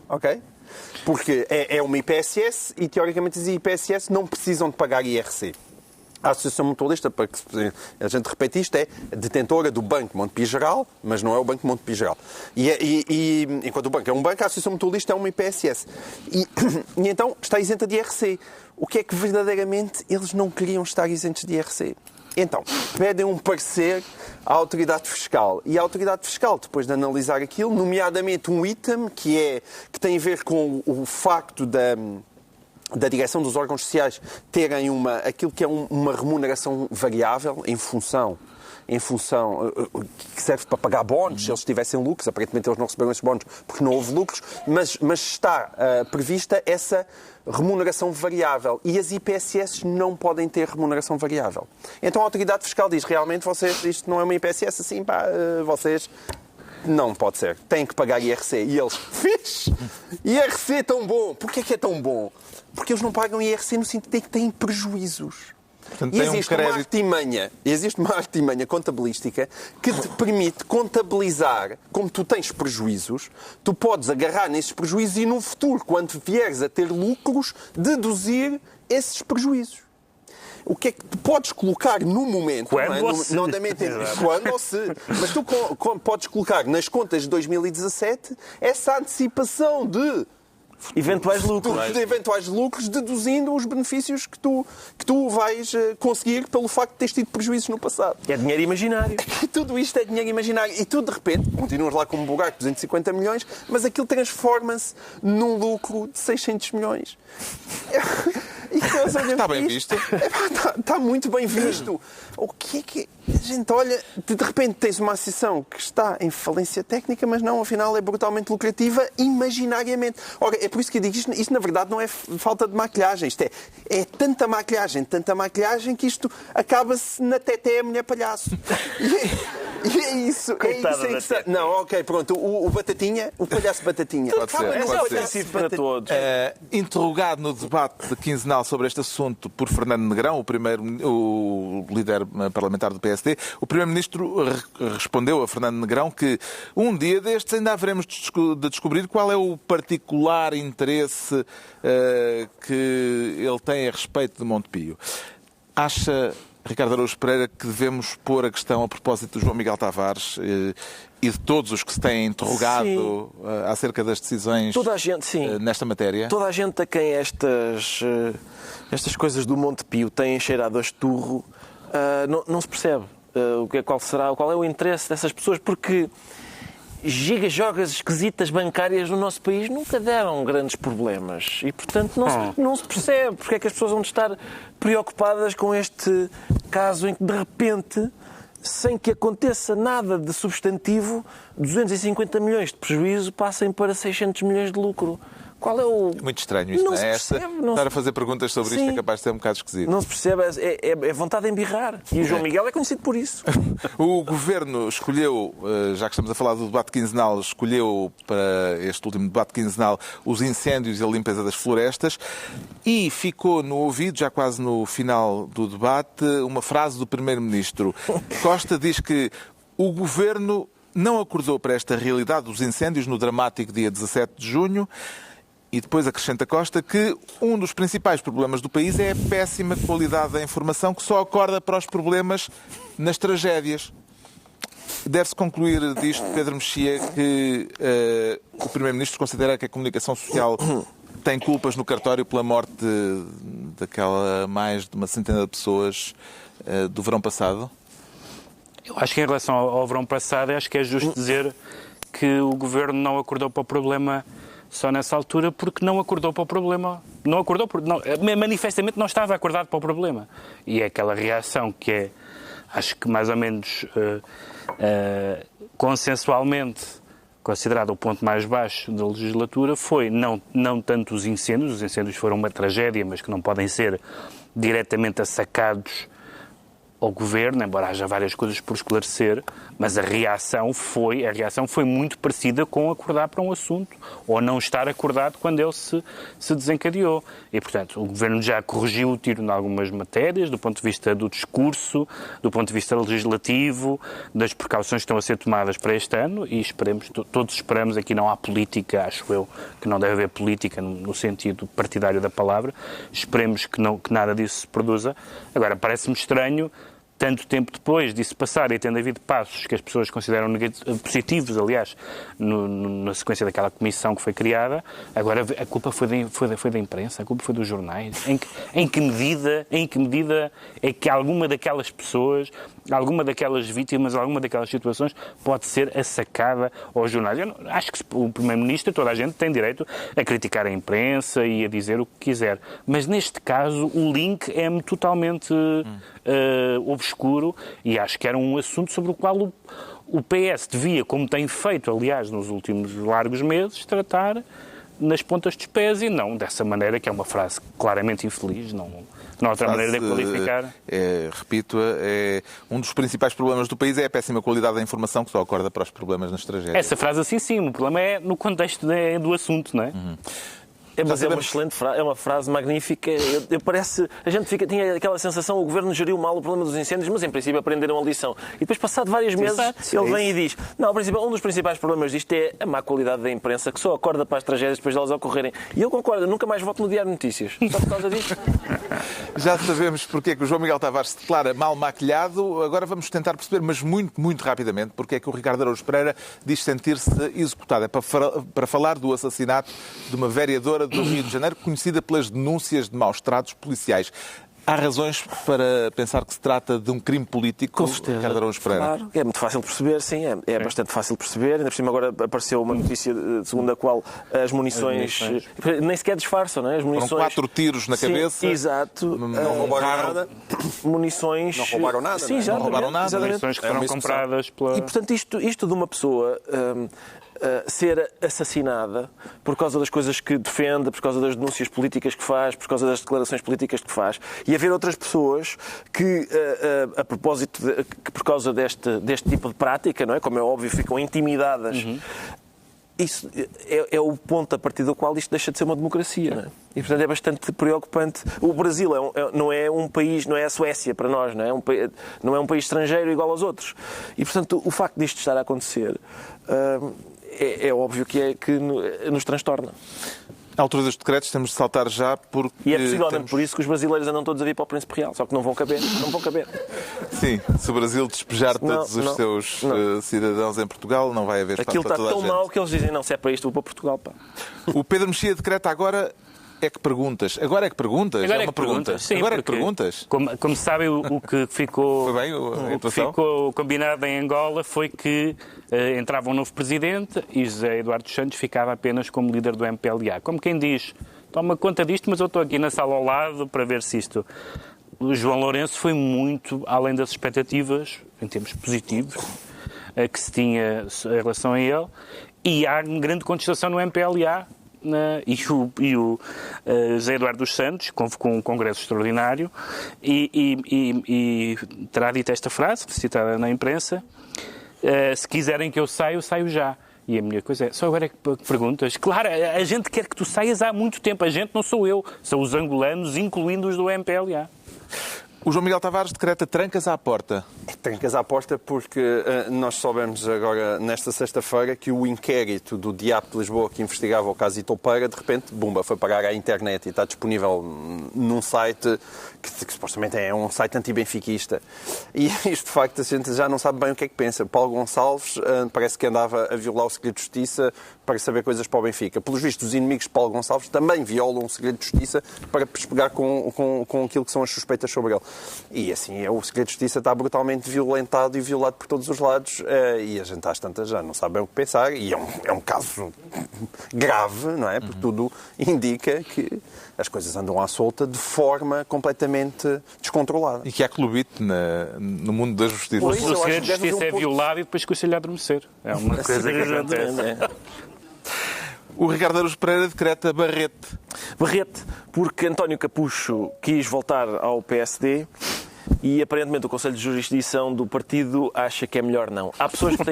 Ok? Porque é uma IPSS e, teoricamente, as IPSS não precisam de pagar IRC. A Associação Mutualista, para que a gente repete isto, é detentora do Banco Montepio Geral, mas não é o Banco Montepio Geral. E enquanto o banco é um banco, a Associação Mutualista é uma IPSS. E então está isenta de IRC. O que é que verdadeiramente eles não queriam estar isentos de IRC? Então, pedem um parecer à autoridade fiscal. E a autoridade fiscal, depois de analisar aquilo, nomeadamente um item que tem a ver com o facto da direção dos órgãos sociais terem aquilo que é uma remuneração variável em função que serve para pagar bónus, se eles tivessem lucros. Aparentemente eles não receberam esses bónus porque não houve lucros, mas está prevista essa remuneração variável e as IPSS não podem ter remuneração variável. Então a autoridade fiscal diz, realmente isto não é uma IPSS, assim, vocês... Não pode ser. Têm que pagar IRC. E eles, fixe! IRC é tão bom. Porquê é que é tão bom? Porque eles não pagam IRC no sentido de que têm prejuízos. Portanto, e existe uma artimanha contabilística que te permite contabilizar, como tu tens prejuízos, tu podes agarrar nesses prejuízos e no futuro, quando vieres a ter lucros, deduzir esses prejuízos. O que é que tu podes colocar no momento? Quando ou se. Quando ou se. Mas tu podes colocar nas contas de 2017 essa antecipação de eventuais lucros, deduzindo os benefícios que tu vais conseguir pelo facto de teres tido prejuízos no passado. É dinheiro imaginário. Tudo isto é dinheiro imaginário. E tu, de repente, continuas lá com um buraco de 250 milhões, mas aquilo transforma-se num lucro de 600 milhões. Está bem visto. Está muito bem visto. O que é que... A gente olha, de repente tens uma associação que está em falência técnica, mas não, afinal é brutalmente lucrativa imaginariamente. Ora, é por isso que eu digo isto na verdade não é falta de maquilhagem. Isto é tanta maquilhagem que isto acaba-se na Teté Mulher Palhaço. E é isso. Coitada é isso. Não, ok, pronto. O Batatinha, o palhaço Batatinha. Pode ser. Para todos. Interrogado no debate quinzenal sobre este assunto por Fernando Negrão, o líder parlamentar do PSD, o Primeiro-Ministro respondeu a Fernando Negrão que um dia destes ainda haveremos de descobrir qual é o particular interesse que ele tem a respeito de Montepio. Acha Ricardo Araújo Pereira, que devemos pôr a questão a propósito do João Miguel Tavares e de todos os que se têm interrogado acerca das decisões toda a gente, nesta matéria? Toda a gente a quem estas coisas do Monte Pio têm cheirado a esturro não se percebe qual é o interesse dessas pessoas, porque gigajogas esquisitas bancárias no nosso país nunca deram grandes problemas e, portanto, não se percebe porque é que as pessoas vão estar preocupadas com este caso em que, de repente, sem que aconteça nada de substantivo, 250 milhões de prejuízo passem para 600 milhões de lucro. Qual é o... Muito estranho isto, não é? Estar a fazer perguntas sobre isto é capaz de ser um bocado esquisito. Não se percebe, é vontade de embirrar. E o João Miguel é conhecido por isso. O Governo escolheu, já que estamos a falar do debate quinzenal, escolheu para este último debate quinzenal os incêndios e a limpeza das florestas e ficou no ouvido, já quase no final do debate, uma frase do Primeiro-Ministro. Costa diz que o Governo não acordou para esta realidade dos incêndios no dramático dia 17 de junho. E depois acrescenta Costa que um dos principais problemas do país é a péssima qualidade da informação que só acorda para os problemas nas tragédias. Deve-se concluir disto, Pedro Mexia, que o Primeiro-Ministro considera que a comunicação social tem culpas no cartório pela morte daquela mais de uma centena de pessoas do verão passado? Eu acho que em relação ao verão passado, acho que é justo dizer que o Governo não acordou para o problema só nessa altura, porque não acordou para o problema. Não acordou, manifestamente não estava acordado para o problema. E é aquela reação que é, acho que mais ou menos consensualmente considerado o ponto mais baixo da legislatura, foi não tanto os incêndios foram uma tragédia, mas que não podem ser diretamente assacados ao Governo, embora haja várias coisas por esclarecer, mas a reação foi muito parecida com acordar para um assunto, ou não estar acordado quando ele se desencadeou. E, portanto, o Governo já corrigiu o tiro em algumas matérias, do ponto de vista do discurso, do ponto de vista legislativo, das precauções que estão a ser tomadas para este ano, e todos esperamos, aqui não há política, acho eu, que não deve haver política no sentido partidário da palavra, esperemos que nada disso se produza. Agora, parece-me estranho, tanto tempo depois disso passar e tendo havido passos que as pessoas consideram positivos, aliás, na sequência daquela comissão que foi criada, agora a culpa foi da imprensa, a culpa foi dos jornais. Em que medida é que alguma daquelas pessoas, alguma daquelas vítimas, alguma daquelas situações pode ser assacada aos jornais? Eu acho que o Primeiro-Ministro, toda a gente tem direito a criticar a imprensa e a dizer o que quiser, mas neste caso o link é-me totalmente obscuro, e acho que era um assunto sobre o qual o PS devia, como tem feito, aliás, nos últimos largos meses, tratar nas pontas dos pés e não dessa maneira, que é uma frase claramente infeliz, não há outra maneira de qualificar. Repito, um dos principais problemas do país é a péssima qualidade da informação que só acorda para os problemas nas tragédias. Essa frase assim sim, o problema é no contexto do assunto, não é? Uhum. Mas é uma excelente frase, é uma frase magnífica. A gente tinha aquela sensação, o Governo geriu mal o problema dos incêndios, mas em princípio aprenderam a lição. E depois, passado vários meses, ele vem e diz, um dos principais problemas disto é a má qualidade da imprensa, que só acorda para as tragédias depois de elas ocorrerem. E eu concordo, eu nunca mais voto no Diário de Notícias, só por causa disto. Já sabemos porque é que o João Miguel Tavares se declara mal maquilhado. Agora vamos tentar perceber, mas muito, muito rapidamente, porque é que o Ricardo Araújo Pereira diz sentir-se executado. É para falar do assassinato de uma vereadora do Rio de Janeiro, conhecida pelas denúncias de maus tratos policiais. Há razões para pensar que se trata de um crime político, com certeza, Ricardo Araújo Pereira? Claro, é muito fácil de perceber, sim, é bastante fácil de perceber. Ainda por cima agora apareceu uma notícia segundo a qual as munições nem sequer disfarçam, não é? As munições... Foram 4 tiros na cabeça. Sim, exato. Não roubaram nada. Munições... Não roubaram nada. Sim, não roubaram nada. Munições que foram compradas pela... E, portanto, isto de uma pessoa... ser assassinada por causa das coisas que defende, por causa das denúncias políticas que faz, por causa das declarações políticas que faz, e haver outras pessoas que, a propósito, que por causa deste tipo de prática, não é? Como é óbvio, ficam intimidadas. Isso é o ponto a partir do qual isto deixa de ser uma democracia, não é? E, portanto, é bastante preocupante. O Brasil não é um país, não é a Suécia para nós, não é um país estrangeiro igual aos outros. E, portanto, o facto disto estar a acontecer é óbvio que nos transtorna. À altura dos decretos temos de saltar já porque... E é possivelmente por isso que os brasileiros andam todos a vir para o Príncipe Real, só que não vão caber. Sim, se o Brasil despejar todos os seus cidadãos em Portugal, não vai haver espaço Aquilo para está toda a tão gente. mau que eles dizem, não, se é para isto, vou para Portugal, pá. O Pedro Mexia decreta agora... É que perguntas. Agora é que perguntas? Agora é uma pergunta. Sim, agora é que perguntas. Como sabem, o que ficou, Foi bem o que ficou combinado em Angola foi que entrava um novo presidente e José Eduardo dos Santos ficava apenas como líder do MPLA. Como quem diz, toma conta disto, mas eu estou aqui na sala ao lado para ver se isto... O João Lourenço foi muito além das expectativas, em termos positivos, que se tinha em relação a ele, e há grande contestação no MPLA. E o José Eduardo dos Santos convocou um congresso extraordinário e terá dito esta frase, citada na imprensa: se quiserem que eu saio já. E a minha coisa é, só agora é que perguntas. Claro, a gente quer que tu saias há muito tempo. A gente não sou eu, são os angolanos, incluindo os do MPLA. O João Miguel Tavares decreta trancas à porta. Trancas à porta porque nós soubemos agora, nesta sexta-feira, que o inquérito do DIAP de Lisboa que investigava o caso Itopeira, de repente, bumba, foi parar à internet e está disponível num site que supostamente é um site anti-benfiquista. E isto, de facto, a gente já não sabe bem o que é que pensa. Paulo Gonçalves parece que andava a violar o segredo de justiça para saber coisas para o Benfica. Pelos vistos, os inimigos de Paulo Gonçalves também violam o segredo de justiça para pespegar com aquilo que são as suspeitas sobre ele. E assim, o segredo de justiça está brutalmente violentado e violado por todos os lados e a gente às tantas já não sabe bem o que pensar e é um caso grave, não é? Porque tudo indica que as coisas andam à solta de forma completamente descontrolada. E que há clubite no mundo da justiça. O segredo de justiça é violado e depois custa-lhe a adormecer. É uma coisa que acontece. O Ricardo Araújo Pereira decreta Barrete. Barrete, porque António Capucho quis voltar ao PSD e aparentemente o Conselho de Jurisdição do partido acha que é melhor não. Há pessoas que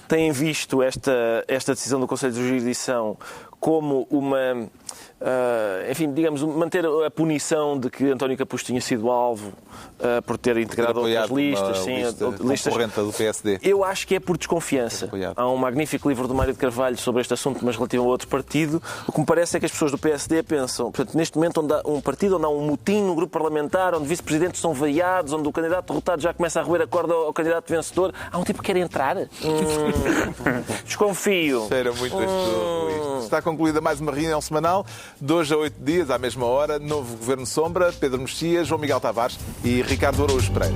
têm visto esta decisão do Conselho de Jurisdição como uma... enfim, digamos, manter a punição de que António Capucho tinha sido alvo por ter integrado outras listas, listas concorrente do PSD. Eu acho que é por desconfiança. Há um magnífico livro do Mário de Carvalho sobre este assunto, mas relativo a outro partido. O que me parece é que as pessoas do PSD pensam, portanto, neste momento, onde há um partido, onde há um motim no grupo parlamentar, onde vice-presidentes são vaiados, onde o candidato derrotado já começa a roer a corda ao candidato vencedor, há um tipo que quer entrar. Desconfio. Cheira muito isto. Está concluída mais uma reunião semanal. De hoje a 8 dias, à mesma hora, novo Governo Sombra, Pedro Mexia, João Miguel Tavares e Ricardo Araújo Pereira.